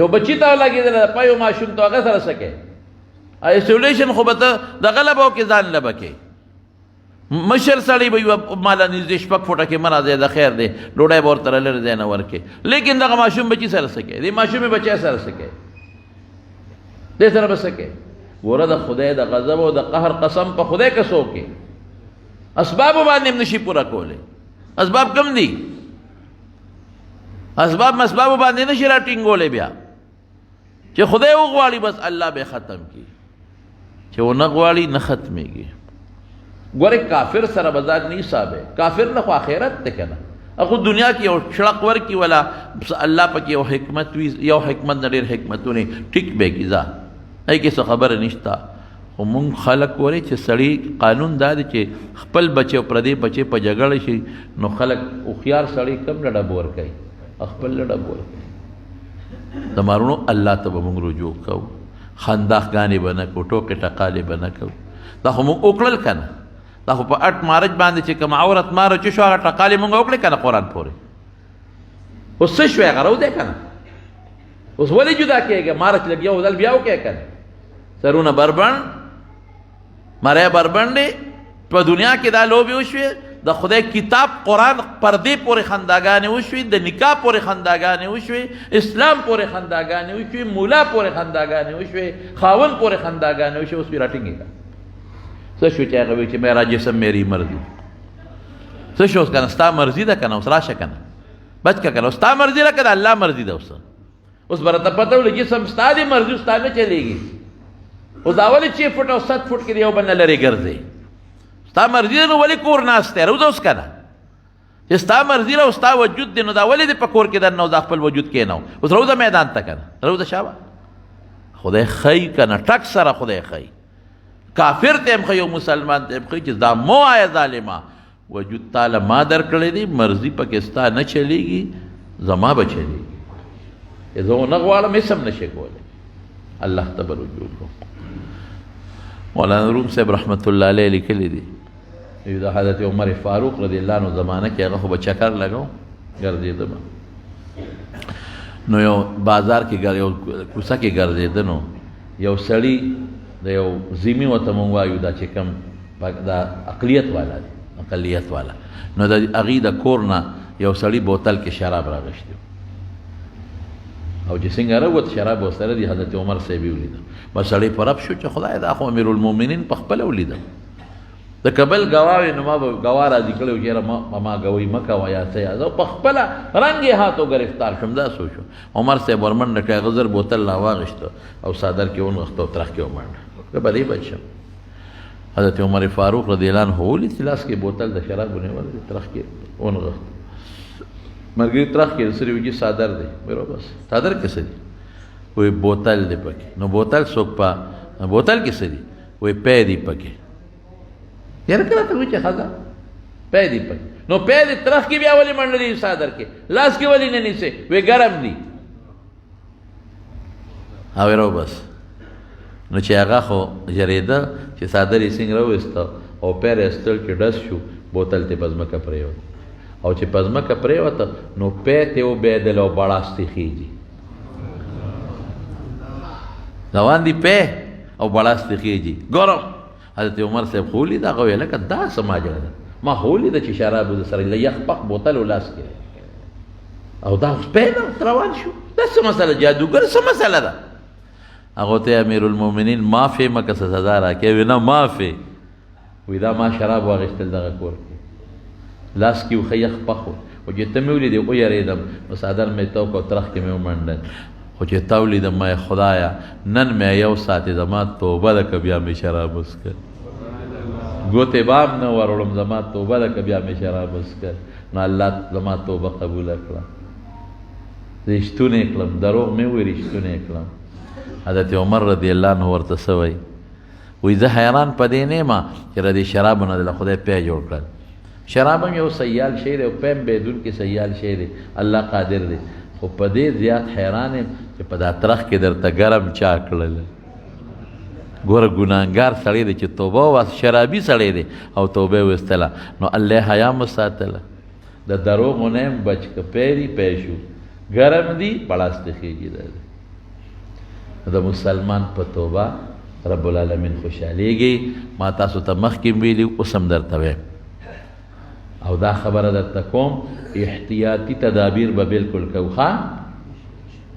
یو بچي ته ولګېدله په یو ماشوم ته هغه سره څه کوې ایسولیشن خو به ته دغه له به وکې ځان له به کې مشر سړی به یوه ماله نږدې شپږ فوټه کې مه راځئ د خیر دی ډوډۍ به ورته لرې ځای نه ورکې لیکن دغه ماشوم بچي سره څه کوې دې ماشومې بچی سره څه کوې دې سره به څه کوې ګوره د خدای د غضب او د قهر قسم په خدای که څوک کې اسبابو باندې هم نشي پوره کولی اسباب کم دي اسباب مسبابو باندې نشي راټینګولی بیا چې خدای وغواړي بس الله به ختم کړي چې ونه غواړي نه ختمېږي ګوره کافر سره به ځان نه حسابې کافر نه خو آخرت دی که نه اخو دنیا کې یو شړق ورکړي ولا الله پکې یو حکمت وي یو حکمت نه ډېر حکمتونه ټیک به کړي ځه ای کې څه خبره نشته خو مونږ خلک وری چې سړی قانون دا دی چې خپل بچی او پردی بچی په جګړه شي نو خلک هوښیار سړی کم نه ډب ورکوي خپل نه ډب ورکوي د مارونو الله ته به مونږ رجوع کوو خنداغانې به نه کوو ټوکې ټقالې به نه کوو دا خو مونږ وکړل که نه دا خو په اټ مارج باندې چې کوم عورت ماره چې شو هغه ټقالې مونږ وکړې که نه قرآن پورې اوس څه شوی هغه راودی که نه اوس ولې جدا کېږي مارچ لګیا ودل بیا وکړې که نه سرونه بربند مری بربند دی په دنیا کې دا لوبې وشوې د خدای کتاب قرآن پردې پورې خنداګانې وشوې، د نکاح پورې خنداګانې وشوې، اسلام پورې خنداګانې وشوې، مولا پورې خنداګانې وشوې، خاون پورې خنداګانې وشوې. اوس پې راټینګې کړه څه شو چې هغه وایي چې میرا جسم میری مرضی. څه شو اوس که نه ستا مرضي ده که نه، اوس راشه که نه بچ که نه، اوس ستا مرضي ده که د الله مرضي ده. اوس به راته پته ولګي جسم ستا دی، مرضي ستا نه چلېږي. اوس دا ولې 6 فټ او 7 فټ کې د یو بل نه لرې ګرځې؟ ستا مرضي ده نو ولې کور ناست دی؟ روزه اوس که نه چې ستا مرضي ده او ستا وجود دی، نو دا ولې دې په کور کې دننه او دا خپل وجود کېنو؟ اوس روزه میدان ته که نه، روزه شابه خدای ښیي که نه، ټک سره خدای ښیي. کافر ته هم ښیي او مسلمان ته هم ښیي چې دا مو وایه ظالمه، وجود تعالی ما در کړی دی، مرضي پکې ستا نه چلېږي، زما به چلېږي. زه ونه غواړم هېڅ هم نشي کولی. الله ته به رجوع کوم. مولانا روم صاحب رحمت الله علیه لیکلی دی د حضرت عمر فاروق رضی الله عنه زمانه کې هغه خو به چکر لګو ګرځېده به، نو یو بازار کې یو کوڅه کې ګرځېده، نو یو سړي د یو ذمي ورته مونږ وایو دا چې کوم دا اقلیت والا دی، اقلیت والا، نو د هغې د کور نه یو سړي بوتل کې شراب راغشتي او چې څنګه راووت شراب ورسره دي، حضرت عمر صاحب یې ولیده. بس سړی په رب شو چې خدای دا خو امیرالمؤمنین په خپله ولیدم. د کبل ګواه وي نو ما به ګواه راضي کړی و چې یاره ما ګوی مه کوه یا څه یا زه په خپله رنګ هاتو ګرفتار شم. دا سوچ عمر صاحب ورمنډه کړی، هغه زر بوتل راواغېسته او څادر کې ونغښته او ترخ کې ومنډه، که به دې بچ شم. حضرت عمر فاروق رضی الله عنه ولید چې لاس کې بوتل د شراب ونیول، ترخ کې ونغښته، ملګري ترخ کې سره وجي څادر دی، ویرو بس څادر کې څه دي؟ وی بوتل دی پکې. نو بوتل څوک په بوتل کې څه دي؟ وی پی دی پکې. یاره کله ته وایي چې ښځه پی دی پکې، نو پی دی ترخ کې بیا ولې منډلې څادر کې، لاس کې ولې نه نیسې؟ وی ګرم دي. او ویرو بس نو چې هغه خو ژرېده چې څادر یې څنګه راوایسته او پیر یې ایستل چې ډز شو، بوتل ته په ځمکه پرېوت، او چې په ځمکه پرېوته نو پی ته وبهېدل او بړاستې خېجي روان دي، پی او بړاستې خېجي ګرم. حضرت عمر صاحب خو ولید، هغه ویل لکه دا څه ماجرا ده، ما خو ولیده چې شراب د سره له یخ پخ بوتل و لاس کې او دا اوس پی ده روان شو. دا څه مسله جادوګر څه مسله ده؟ هغه ته امیرالمؤمنین معافې مه که څه سزا راکړې؟ وی نه معافې. وی دا ما شراب واغېستل دغه کور کې، لاس کې و ښه یخ پخ و، خو چې ته مې ولیدې ویرېدم، نو څادر مې تو کړ او ترخ کې مې ومنډل، خو چې تا ولیدم ما خدایه نن مې یو ساعت زما توبه ده که بیا مې شراب وڅښل، ګوتې بام نه وروړم، زما توبه ده که بیا مې شراب وڅښل. نو الله زما توبه قبوله کړه، رښتونی کړم، دروغ مې وویل رښتونی کړم. حضرت عمر رضی الله عنه ورته څه وایي؟ وایي زه حیران په دې نه یم چې د دې شرابو نه د خدای پی جوړ کړل. شراب هم یو سیال شی دی او پیم بدون کې سیال شی دی، الله قادر دی. خو په دې زیات حیران یم چې په دا ترخ کې درته ګرم چا کړل. ګوره ګناهګار سړی دی چې توبه وباسي، شرابي سړی دی او توبه یې ویستله، نو الله حیا مو ساتله. د دروغو نه یم بچ که پی دی پی شو، ګرم دي بړاستې خېجي دی. د مسلمان په توبه رب العالمین خوشحالیږي. ما تاسو ته مخکې ویلي، اوس هم درته وایم او دا خبره درته کوم، احتیاطي تدابیر به بالکل کوو. ښه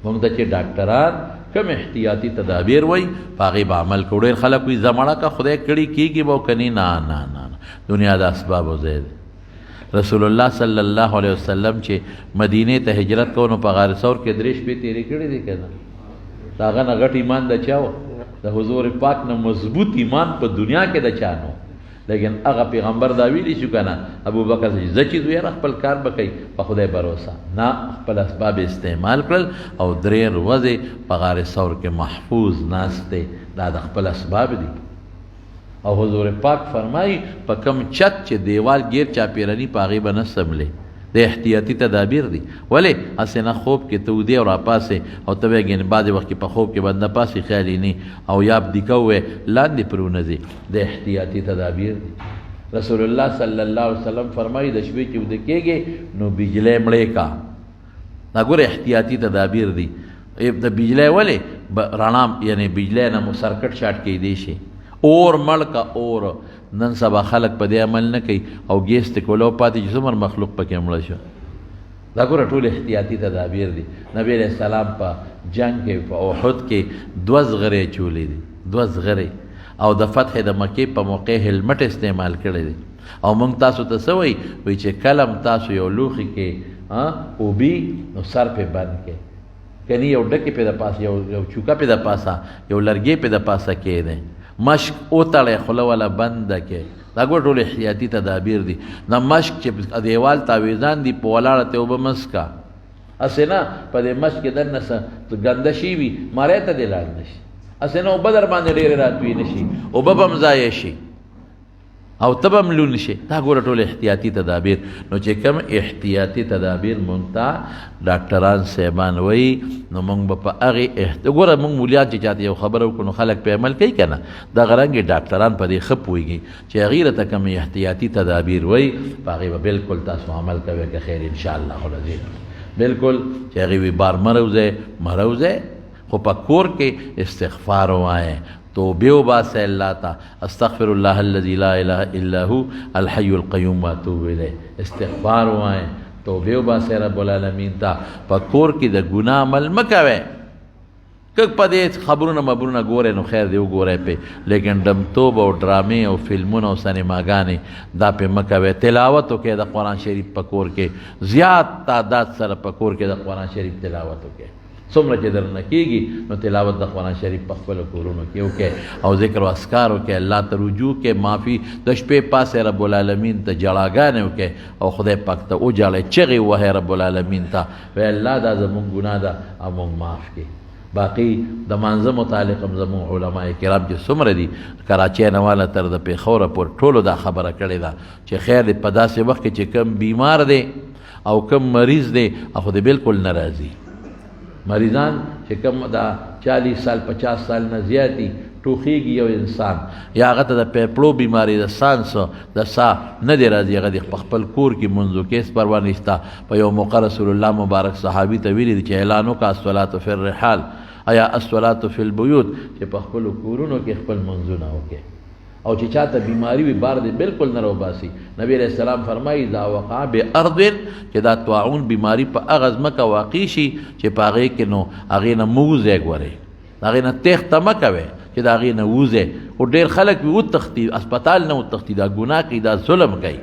موږ ته چې ډاکټران کوم احتیاطي تدابیر وایي په هغې به عمل کوو. ډېر خلک وایي زه مړه که خدای کړي کېږي به کني. نه نه نه، دنیا د اسبابو ځای دی. رسول الله صلی الله علیه وسلم چې مدینې ته هجرت کوو نو په غار ثور کې 3 شپې تېرې کړې دي که نه؟ د هغه نه غټ ایمان د چا و؟ د حضور پاک نه مضبوط ایمان په دنیا کې د چا نه و؟ لیکن هغه پیغمبر دا ویلی شو که نه ابو بکر چې زه چې یاره خپل کار به کوي په خدای بروسه نه، خپل اسباب استعمال کړل او 3 ورځې په غار ثور کې محفوظ ناست دی. دا د خپل اسباب دي. او حضور پاک فرمایي په کم چت چې دیوال گیر چاپیرني په هغې به نه سملې. د احتیاطي تدابیر دي. ولې هسې نه خوب کې ته ودې او راپاسې او ته به ګینې بعضې وخت کې په خوب کې بند نه پاسې خیال یې نه او یا بدیکه ووایې لاندې پرې ونځې. د احتیاطي تدابیر دي. رسول الله صلی الله علیه وسلم فرمایي د شپې چې وده کېږې نو بجلی مړې کا. دا ګوره احتیاطي تدابیر دي. د بجلی ولې رڼا یعنې بجلی نه مو سرکټ شاټ کېدی شي، اور مړ کا اور نن سبا خلک په دې عمل نه کوي او ګیس ته کولو پاتې چې څومره مخلوق پکې مړه شو دا ګوره ټول احتیاطي تدابیر دي نبی علیہ السلام په جنگ کې په احد کې 2 زغرې چولې دي 2 زغرې او د فتح د مکې په موقع هلمټ استعمال کړی دی او موږ تاسو ته څه وایي چې کلم تاسو یو لوښي کې اوبي نو سر پې بند کې کني یو ډکې پې د پاسه یو چوکه پې د پاسه یو لرګې پې د پاسه کېدی مشک وتړی خوله والا بنده کې دا ګوره ټول احتیاطي تدابیر دي نه مشک چې دیوال تاویزان دي په ولاړه ته اوبه مسکه هسې نه په دې مشک کې دننه څه ګنده شي وي ماری ته دې لاړ نه شي هسې نه اوبه در باندې ډېرې راتوي نه شي اوبه به هم ضایع شي او ته به هم لون شي دا ګوره ټول احتیاطي تدابیر نو چې کوم احتیاطي تدابیر مونږ ته ډاکټران صاحبان وایي نو مونږ به په هغې ګوره مونږ مولیان چې چاته یو خبره وکړو نو خلک پې عمل کوي که نه دغه رنګې ډاکټران په دې ښه پوهېږي چې هغې راته کوم احتیاطي تدابیر وایي په هغې به بلکل تاسو عمل کوئ که خیر انشاءالله العظیم بلکل چې هغې وي بار مه روځئ خو په کور کې استغفار ووایئ توبه وباسه الله تا استغفر الله الذي لا اله الا هو الحي القيوم واتوب الیه استغفار وای توبه وباسه رب العالمین تا په کور کې د ګناه عمل مکوي که په دې خبرونه مبرونه ګوره نو خیر دی وګوره په لیکن ډمتوب او ډرامې او فلمونه او سینماګانې دا په مکوي تلاوت وکړه د قرآن شریف په کور کې زیات تعداد سره په کور کې د قرآن شریف تلاوت وکړه څومره چې درنه کېږي نو تلاوت د قرآن شریف په خپلو کورونو کې وکړئ او ذکر و اذکار وکړئ الله ته رجوع کې معافي د شپې پاسې رب العالمین ته جړاګانې وکړئ او خدای پاک ته وجاړئ چغې وهئ رب العالمین ته وایي الله دا زمونږ ګناه ده او مونږ معاف کړي باقي د مانځه متعلق هم زمونږ علما کرام چې څومره دي کراچۍ نه والا تر د پېښوره پورې ټولو دا خبره کړې ده چې خیر دی په داسې وخت کې چې کم بیمار دی او کم مریض دی خو دی بالکل نه راځي مریضان چې کم دا 40 سال 50 سال نه زیاتی ټوخیږي یو انسان یا هغه ته د پیپړو بیماری د سانس د سا نه دی راځي هغه د خپل کور کې منځو کې هېڅ پروا نشته په یو موقع رسول الله مبارک صحابي ته ویلي دي چې اعلان وکړه الصلاة فی الرحال ایا الصلاة فی البیوت چې په خپلو کورونو کې خپل منځونه وکړي او چې چاته بیماری وي بار دی بالکل نه روباسي نبی علیہ السلام فرمایي اذا وقع بارض چې دا طاعون بیماری په هغه ځمکه واقع شي چې په هغې کې نو هغې نه مه وځئ ګورئ هغې نه تېښته مه کوئ چې د هغې نه وځئ خو ډېر خلک وي وتښتي اسپتال نه وتښتي دا ګناه کوي دا ظلم کوي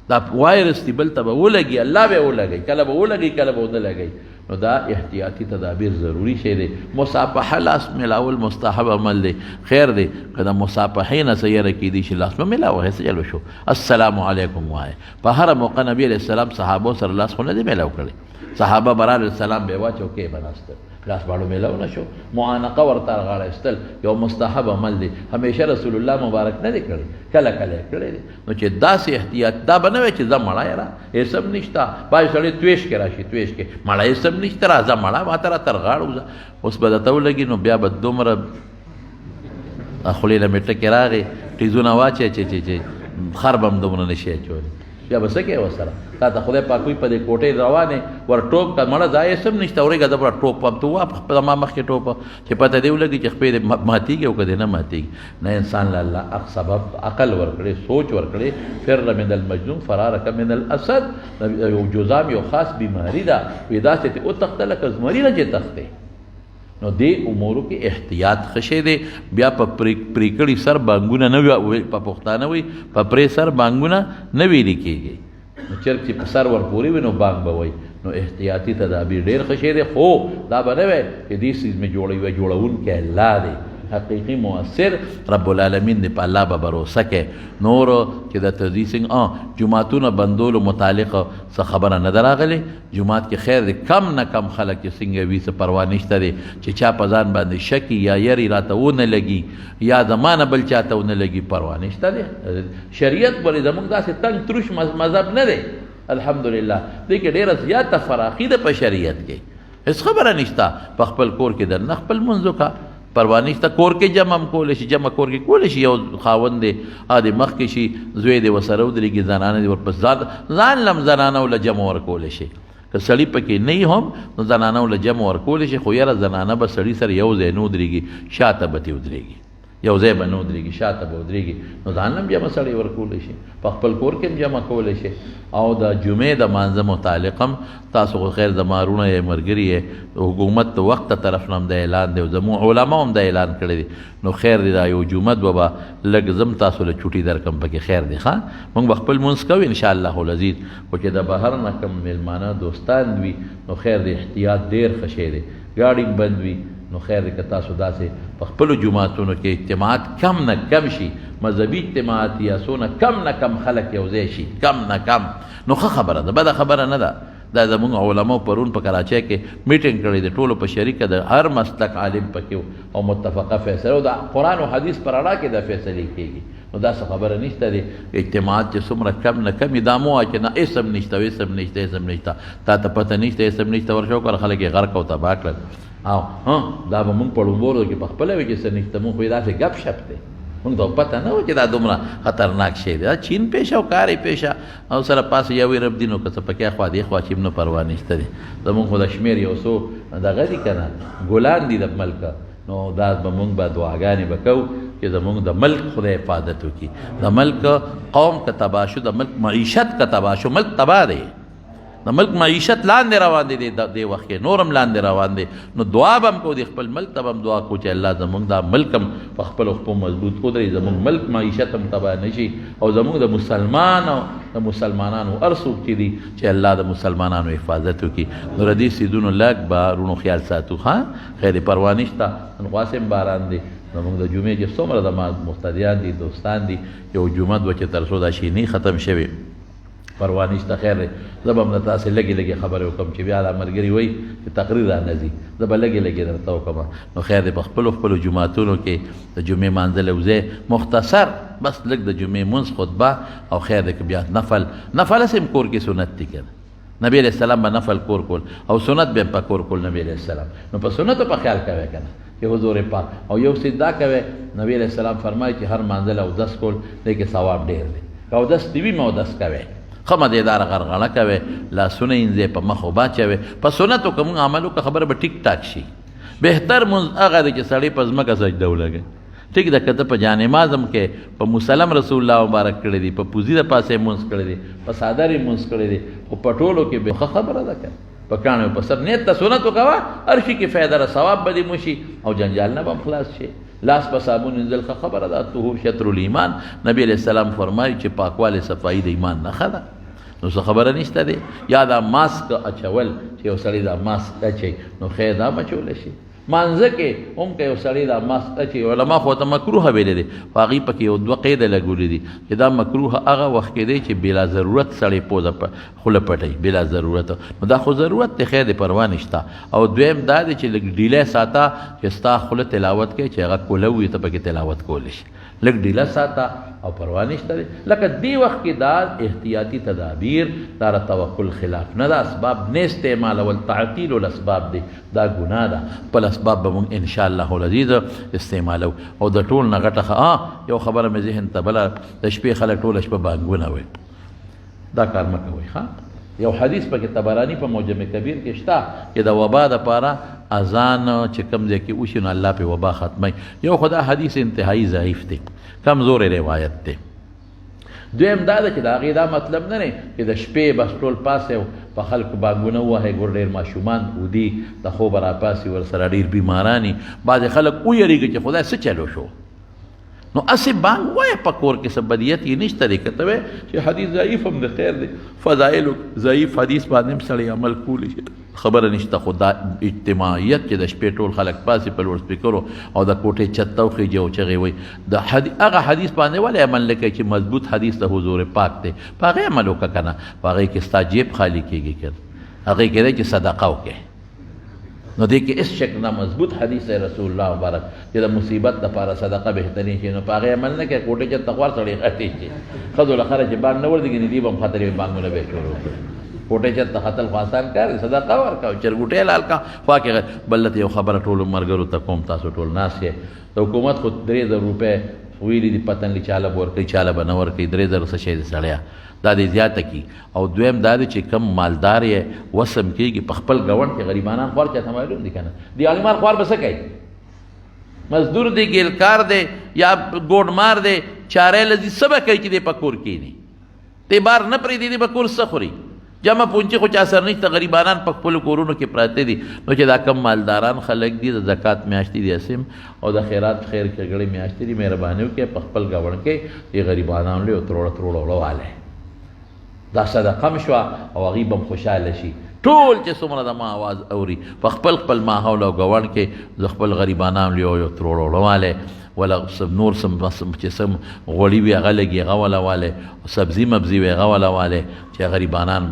دا وایرس دی بل ته به ولګي الله به ولګي کله به ولګي کله به ونه لګي نو دا احتیاطي تدابیر ضروری شی دی مصافحه لاس ملاول مستحب عمل دی خیر دی که د مصافحې نه څه یره کیدی شي لاس به ملاوه څه چلو شو السلام علیکم وایه په هره موقع نبی علیہ السلام صحابو سره لاس خو نه دی میلاو کړی صحابه برال السلام به واچو کې بناسته لاس باندې میلاو نشو معانقه ورته غاړه استل یو مستحب عمل دی همیشه رسول الله مبارک نه دی کړی کله کله کړی دی نو چې داسې احتیاط دا به نه وي چې زه مړه یاره هېڅ هم نشته بعضې سړی تویش کې راشي تویش کې مړه هېڅ هم نشته راځه مړه ماته را تر غاړه وځه اوس به درته ولګي نو بیا به دومره خولې نه مې ټکې راغې ټیزونه واچې چې خر به هم دومره نشي اچولی بیا به څه کوې ورسره تا ته خدای پاک وي په دې کوټې روانې ور ټوپ که مړه ځای یې سم نشته اورېږه زه به ټوپ هم ته ووایه زما مخکې ټوپه چې پته دې ولګي چې خپې دې ماتېږي او که دې نه ماتېږي نه انسان له الله سبب عقل ورکړې سوچ ورکړې فر من المجنون فرارک من الاسد یو جزام یو خاص بیماري ده وایي داسې تې وتښته لکه زمري نه چې تښتې نو دې امورو کې احتیاط ښه شی دی بیا په پرې کړي سر بانګونه نه وي په پښتانه وایي په پرې سر بانګونه نه ویلي کېږي نو چرګ چې په سر ورپورې وي نو بانګ به وایي نو احتیاطي تدابیر ډېر ښه شی دی خو دا به نه وی چې دې څیز مې جوړوي جوړونکی الله دی حقیقی مؤثر رب العالمین دی په الله به بروسه کې نور چې د تدریس جماعتونه بندولو متعلق څه خبره نه ده راغلې جماعت کې خیر دی کم نه کم خلک چې څنګه وي څه پروا نشته دی چې چا په ځان باندې شکي یا یری راته ونه لګي یا زمانه بل چاته ونه لګي پروا نشته دی شریعت ولې زموږ داسې تنګ تروش مذهب نه دی الحمدلله دې کې ډېره زیاته فراخي ده په شریعت کې هېڅ خبره نشته په خپل کور کې درنه خپل منځ وکړه پروا نشته کور کې جمع هم کولی شي جمع کور کې کولی شي یو خاوند دی د مخکې شي زوی دی ورسره ودرېږي زنانه دی ورپس ځان لم زنانه له جمع ورکولی شي که سړي پکې نه هم نو زنانه له جمع ورکولی شي خو یاره زنانه به سړي سره یو ځای نه ودرېږي شاته به ترې ودرېږي یو ځای به نه ودرېږي، شاته به ودرېږي، نو ځان هم جمع سړی ورکولی شي، په خپل کور کې هم جمع کولی شي. او د جمعې د مانځه متعلق هم تاسو خو خیر زما وروڼه یې ملګري یې، حکومت د وخت طرف نه هم د اعلان دی او زموږ علما هم د اعلان کړی دی. نو خیر دی دا یو جومات به لږ زم تاسو له چوټي درکم پکې خیر دی ښه. موږ به خپل مونځ کوو انشاءالله العزیز، خو چې د بهر نه کوم میلمانه دوستان وي نو خیر دی احتیاط ډېر ښه شی دی، ګاډي بند وي نو خیر دی که تاسو داسې په خپلو جوماتونو کې اجتماعات کم نه کم شي، مذهبي اجتماعات یا څونه کم نه کم خلک یو ځای شي، کم نه کم، نو ښه خبره ده، بده خبره نه ده. دا زموږ علماو پرون په کراچۍ کې میټینګ کړی دی، ټولو په شریکه د هر مسلک عالم پکې او متفقه فیصله او د قرآن او حدیث پر رڼا کې دا فیصلې کېږي. نو داسې خبره نشته دی اجتماعات چې څومره کم نه کم دا مو وایه چې نه اسم نشته اسم نشته اسم نشته، تا ته پته نشته اسم نشته، ورشه وکړه خلک یې غرق او تباه کړل. او دا به مونږ په ړومبورو کې په خپله وي چې څه نشته، مونږ خو یې داسې ګپ شپ دی، مونږ ته پته نه و چې دا دومره خطرناک شی دی، دا چین پیشه او کاري پیشه او سره پاسه یوې رب دي، نو که څه پکې خوا دې خوا چې هم نه پروا نشته دی. زمونږ خو د شمېر یو څو دغه دي که نه ګلان دي د ملکه، نو دا به مونږ به دعاګانې به کوو چې زمونږ د ملک خدای حفاظت وکړي. د ملک قوم که تباه شو، د ملک معیشت که تباه شو، ملک تباه دی، د ملک معیشت لاندې روان دی، دې وخت کې نور هم لاندې روان دی. نو دعا به هم کوو، د خپل ملک ته به هم دعا کوو چې الله زمونږ دا ملک هم په خپلو خپو مضبوط ودرېږي، زمونږ ملک معیشت هم تباه نه شي، او زمونږ د مسلمانانو هر څوک چې دي چې الله د مسلمانانو حفاظت وکړي. نو د دې څیزونو لږ به وروڼو خیال ساتو ښه. خیر پروا نشته، نن خو هسې باران دی، زمونږ د جمعې چې څومره د مقتدیان دي دوستان دي، یو جومات به چې تر څو دا شینې ختم شوي پروا نشته. خیر دی زه به هم د تاسې لږې لږې خبرې وکړم چې بیا دا ملګري وایي چې تقریر رانه ځي، زه به لږې لږې درته وکړم. نو خیر دی په خپلو جوماتونو کې د جمعې مانځل یو ځای مختصر بس لږ د جمعې مونځ خطبه، او خیر دی که بیا نفل هسې هم کور کې سنت دي که نبی علیہ السلام به نفل کور کول او سنت به په کور کول نبی علیہ السلام. نو په سنتو په خیال کوئ که نه چې حضور پاک او یو څه دا کوئ، نبی علیہ السلام فرمایي چې هر مانځل اودس کول دی کې ثواب ډېر دی، که اودس دي وي اودس کوئ، ښه مزېداره غرغړه کوئ، لاسونه یې په مخ واچوئ، په سنتو که مونږ عمل وکړه خبره به ټیک ټاک شي. بهتر مونځ هغه دی چې سړی په ځمکه سجده ولګوي، ټیک ده. که ته په جانمازم کې په مسلم رسول الله مبارک کړی دی، په پوزي د پاسه مونځ کړی دی، په څادر یې مونځ کړی دی، خو په ټولو کې به ښه خبره ده که په کاڼو په سر نیت ته سنت وکوه، هر شي کې فایده ده، ثواب به دې موشي او جنجال نه به هم خلاص شي. لاس په صابون انزل ښه خبره ده، طهور شطر الایمان، نبی علیہ السلام فرمایي چې پاکوالی صفایي د ایمان نښه ده. نو څه خبره نشته دی. یا دا ماسک اچول چې یو سړی دا ماسک اچوي نو خیر دا اچولی شي، مانځه کې هم که یو سړی دا ماسک اچوي، علما خو ته مکروه ویلی دی، خو هغې پکې یو دوه قیده لګولي دي چې دا مکروه هغه وخت کې دی چې بلا ضرورت سړی پوزه خوله پټوي بلا ضرورت، نو دا خو ضرورت دی خیر دی پروا نشته. او دویم دا دی چې لږ ډیلی ساته چې ستا خوله تلاوت کوي چې هغه کوله وي ته پکې تلاوت کولی شي، لږ ډیله ساته او پروا نشته دی. لکه دې وخت کې دا احتیاطي تدابیر دا د توکل خلاف نه ده، اسباب نه استعمالول، تعطیل الاسباب دی، دا ګناه ده. خپل اسباب به مونږ انشاءالله العزیز استعمالو. او د ټول نه غټه یو خبره مې ذهن ته بله، د شپې خلک ټوله شپه بانګونه وایي، دا کار مه کوئ ښه. یو حدیث پکې طبراني په معجم کبیر کې شته چې د وبا دپاره اذان چې کوم ځای کې وشي نو الله پې وبا ختموي. یو خو دا حدیث انتهایی ضعیف دی، کمزورې روایت دی. دویم دا ده چې د هغې دا مطلب نه دی چې د شپې بس ټول پاسې په خلکو بانګونه ووهئ، ګور ډېر ماشومان ودي د خوبه راپاسي، ورسره ډېر بیماران، بعضې خلک ویرېږي چې خدای څه چلو شو، نو اسې بانګ وایه په کور کې څه بدیت یې نشته دی. که ته وایې چې حدیث ضعیف هم د خیر دی، فضایلو ضعیف حدیث باندې هم سړی عمل کولی شي، خبره نشته. خو دا اجتماعیت چې د شپې ټول خلک پاسې په لوډ سپیکرو او د کوټې چت ته وخېږي او چغې وایي، د هغه حدیث باندې ولې عمل نه کوي چې مضبوط حدیث د حضور پاک دی، په هغې عمل وکړه که نه، په هغې کې ستا جیب خالي کېږي که هغې کې دی چې صدقه وکړې. نو دې کې هېڅ شک نه مضبوط حدیث دی رسول الله مبارک چې د مصیبت دپاره صدقه بهترین شي، نو په هغې عمل نه کوي. کوټې چت ته خوار سړی غټې شي، ښځو له خره چې بانګ نه ورځي نو دې به هم خطرې بانګونه به یې شروع کړي. کوټې چت ته ختل خو آسان کار دی، صدقه ورکوه، چرګوټی حلال کړه. خوا کې بل ته یو خبره ټولو ملګرو ته کوم، تاسو ټول ناست یې، د حکومت خو 3000 روپۍ ویلي دي، پته نه چاله به ورکوي چاله به نه ورکوي. 3000 څه شی دی سړیه، دا دې زیاته کړي. او دویم دا دی چې کم مالدار یې وسم کېږي په خپل ګاونډ کې غریبانان خوار چاته معلوم دي که نه، دې عالمان خوار به څه کوي، مزدور دی ګیلکار دی یا ګوډمار دی چاره لذي سبا کوي چې د پکور کینی ته بار نه پرې دی پکور سخوري جمع پونچی خو چا سر نشته غریبانان په خپلو کورونو کې پراته دي نو چې دا کم مالداران خلک دي د زکات میاشتې دي اسیم او د خیرات خیر ښېګړې میاشتې دي مهرباني وکړئ په خپل ګاونډ کې دې غریبانانو له تروړه وړوالی دا صدقه م شوه او هغوی به م خوشحاله شي ټول چې څومره د ما آواز اوري په خپل ماحول او ګاونډ کې د خپل غریبانانو له یو تروړه وړوالی ولا نور سم چې سم غوړي وي هغه لګي هغه ولوالی سبزي مبزي وي هغه ولوالی چې غریبانان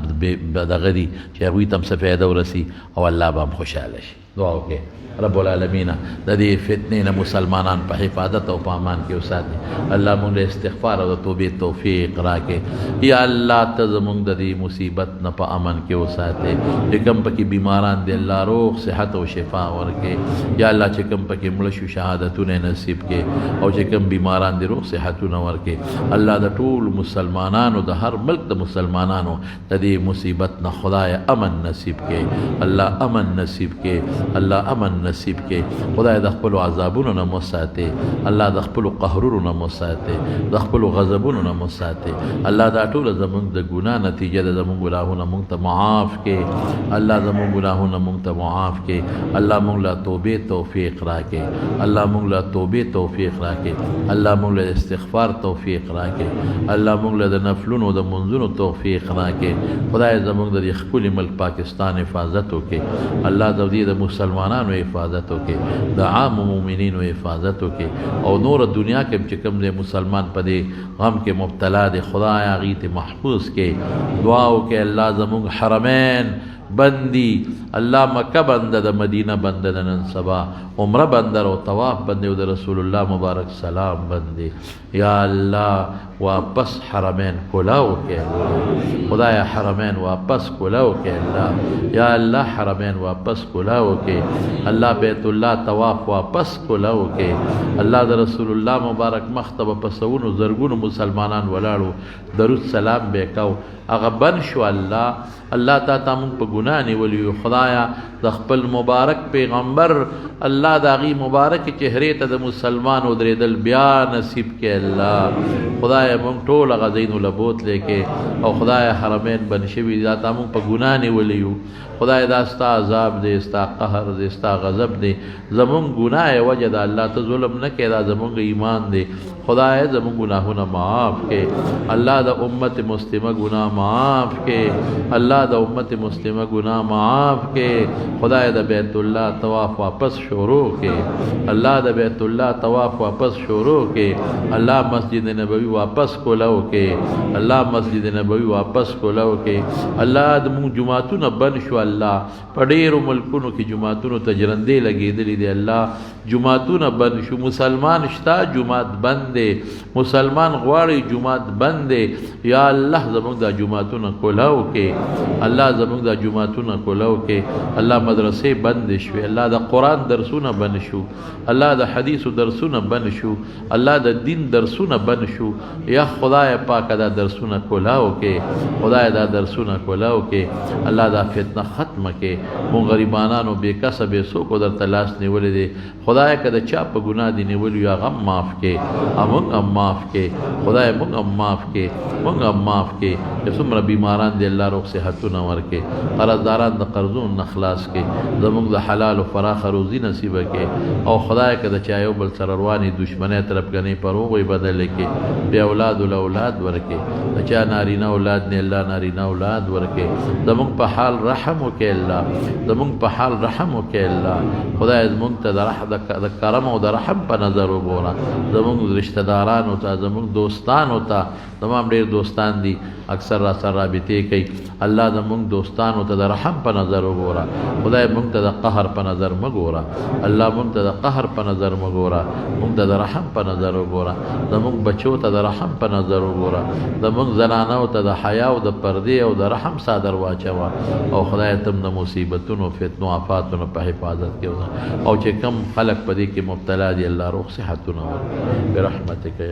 دغه دي چې هغوی ته هم څه فایده ورسي او الله به هم خوشحاله شي دعا وکړئ رب العالمین د دې فتنې نه مسلمانان په حفاظت او په امان کې وساتي الله مونږ له استغفار او د توبې توفیق راکړي یا الله ته زمونږ د دې مصیبت نه په امن کې وساتي چې کوم پکې بیماران دي الله روغ صحت او شفا ورکړي یا الله چې کوم پکې مړه شو شهادتونه نصیب کړي او چې کوم بیماران دي روغ صحتونه ورکړي الله د ټول مسلمانانو د هر ملک د مسلمانانو د دې مصیبت نه خدای امن نصیب کړي الله امن نصیب کړي الله امن نصیب کې خدای د خپل عذابونو نه مو ساتي الله د خپل قهرونو نه مو ساتي د خپل غضبونو نه مو ساتي الله دا ټول زمونږ د ګناه نتیجه ده زمونږ ګناهونه مونږ ته معاف کې الله زمونږ ګناهونه مونږ ته معاف کې الله مونږ له توبې توفیق راکړي الله مونږ له توبې توفیق راکړي الله مونږ له استغفار توفیق راکړي الله مونږ له د نفلونو د منځونو توفیق راکړي خدای زمونږ د دې ښکلي ملک پاکستان حفاظت وکړي الله د دې د مسلمانانو حفاظت وکړي د عام مؤمنینو حفاظت وکړي او نور دنیا کې چې کوم دی مسلمان په دې غم کې مبتلا دی خدای هغې ته محفوظ کړي دعا وکړي الله زموږ حرمین بندي الله مکه بنده د مدینه بنده د نن سبا عمره بنده او طواف بنده او د رسول الله مبارک سلام بنده یا الله واپس حرمین کلاو کې خدای حرمین واپس کلاو کې الله یا الله حرمین واپس کلاو کې الله بیت الله طواف واپس کلاو کې الله د رسول الله مبارک مختبه پسونو زرګونو مسلمانان ولاړو درود سلام به کو هغه بن شو الله الله تا تامون په ګناه نیولی خدایا د خپل مبارک پیغمبر الله د هغې مبارک چهرې ته د مسلمان ودرېدل بیا نصیب کې الله خدای مونږ ټول هغه ځایونو له بوتلی کې او خدای حرمین بن شوي دا تا مونږ په ګناه نیولی یو خدای دا ستا عذاب دی ستا قهر دی ستا غضب دی زمونږ ګناه وجه ده الله ته ظلم نه کړې دا زمونږ ایمان دی خدای زمونږ ګناهونه معاف کړي الله د امت مسلمه ګناه معاف کړي الله د امت مسلمه ګناه معاف کړي خدای د بیت الله طواف واپس شروع کړي الله د بیت الله طواف واپس شروع کړي الله مسجد نبوي واپس کولو کړي الله مسجد نبوي واپس کولو کړي الله د مونږ جماعتونه بند شو الله په ډېرو ملکونو کې جماعتونو ته جرندې لګېدلې دي الله جماعتونه بند شو مسلمان شتا جماعت بند دی مسلمان غواړي جماعت بند دی یا الله زموږ دا جماعتونه کولو کې الله زموږ دا جماعتونه کولو کې الله مدرسې بند شوې الله د قرآن درسونه بند شو الله د حدیثو درسونه بند شو الله د دین درسونه بند شو یا خدای پاک دا درسونه کولو کې خدای دا درسونه کولو کې الله دا فتنه ختمه کې مونږ غریبانانو بې کسه بې څوکو درته لاس نیولی دی خدای که د چا په ګناه دي نیولي یا هغه هم معاف کړې موږ هم معاف کړې خدای موږ هم معاف کړې موږ هم معاف کړې چې څومره بیماران دي الله روغ صحتونه ورکړي قرضداران د قرضونو نه خلاص کړي زموږ د حلال و فراخه روزي نصیبه کړي او خدای که د چا یو بل سره روانې دشمنۍ طرفګنۍ پر هغوی بدله کړي بې اولادو له اولاد ورکړي د چا نارینه اولاد نه الله نارینه اولاد ورکړي زموږ په حال رحم وکړي الله زموږ په حال رحم وکړي الله خدای زموږ ته د کرم او د رحم په نظر وګوره زموږ رشتہ دارانو ته زموږ دوستانو ته تمام ډېر دوستان دي اکثر را سره رابطې کوي الله زموږ دوستانو ته د رحم په نظر وګوره خدای موږ ته د قهر په نظر مه ګوره الله موږ ته د قهر په نظر مه ګوره موږ ته د رحم په نظر وګوره زموږ بچو ته د رحم په نظر وګوره زموږ زنانو ته د حیا او د پردې او د رحم څادر واچوه او خدای ته د مصیبتونو فتنو آفاتونو په حفاظت کې او چې کم خلق په دې کې مبتلا دي الله روغ صحتونه ورکړي برحمتک یا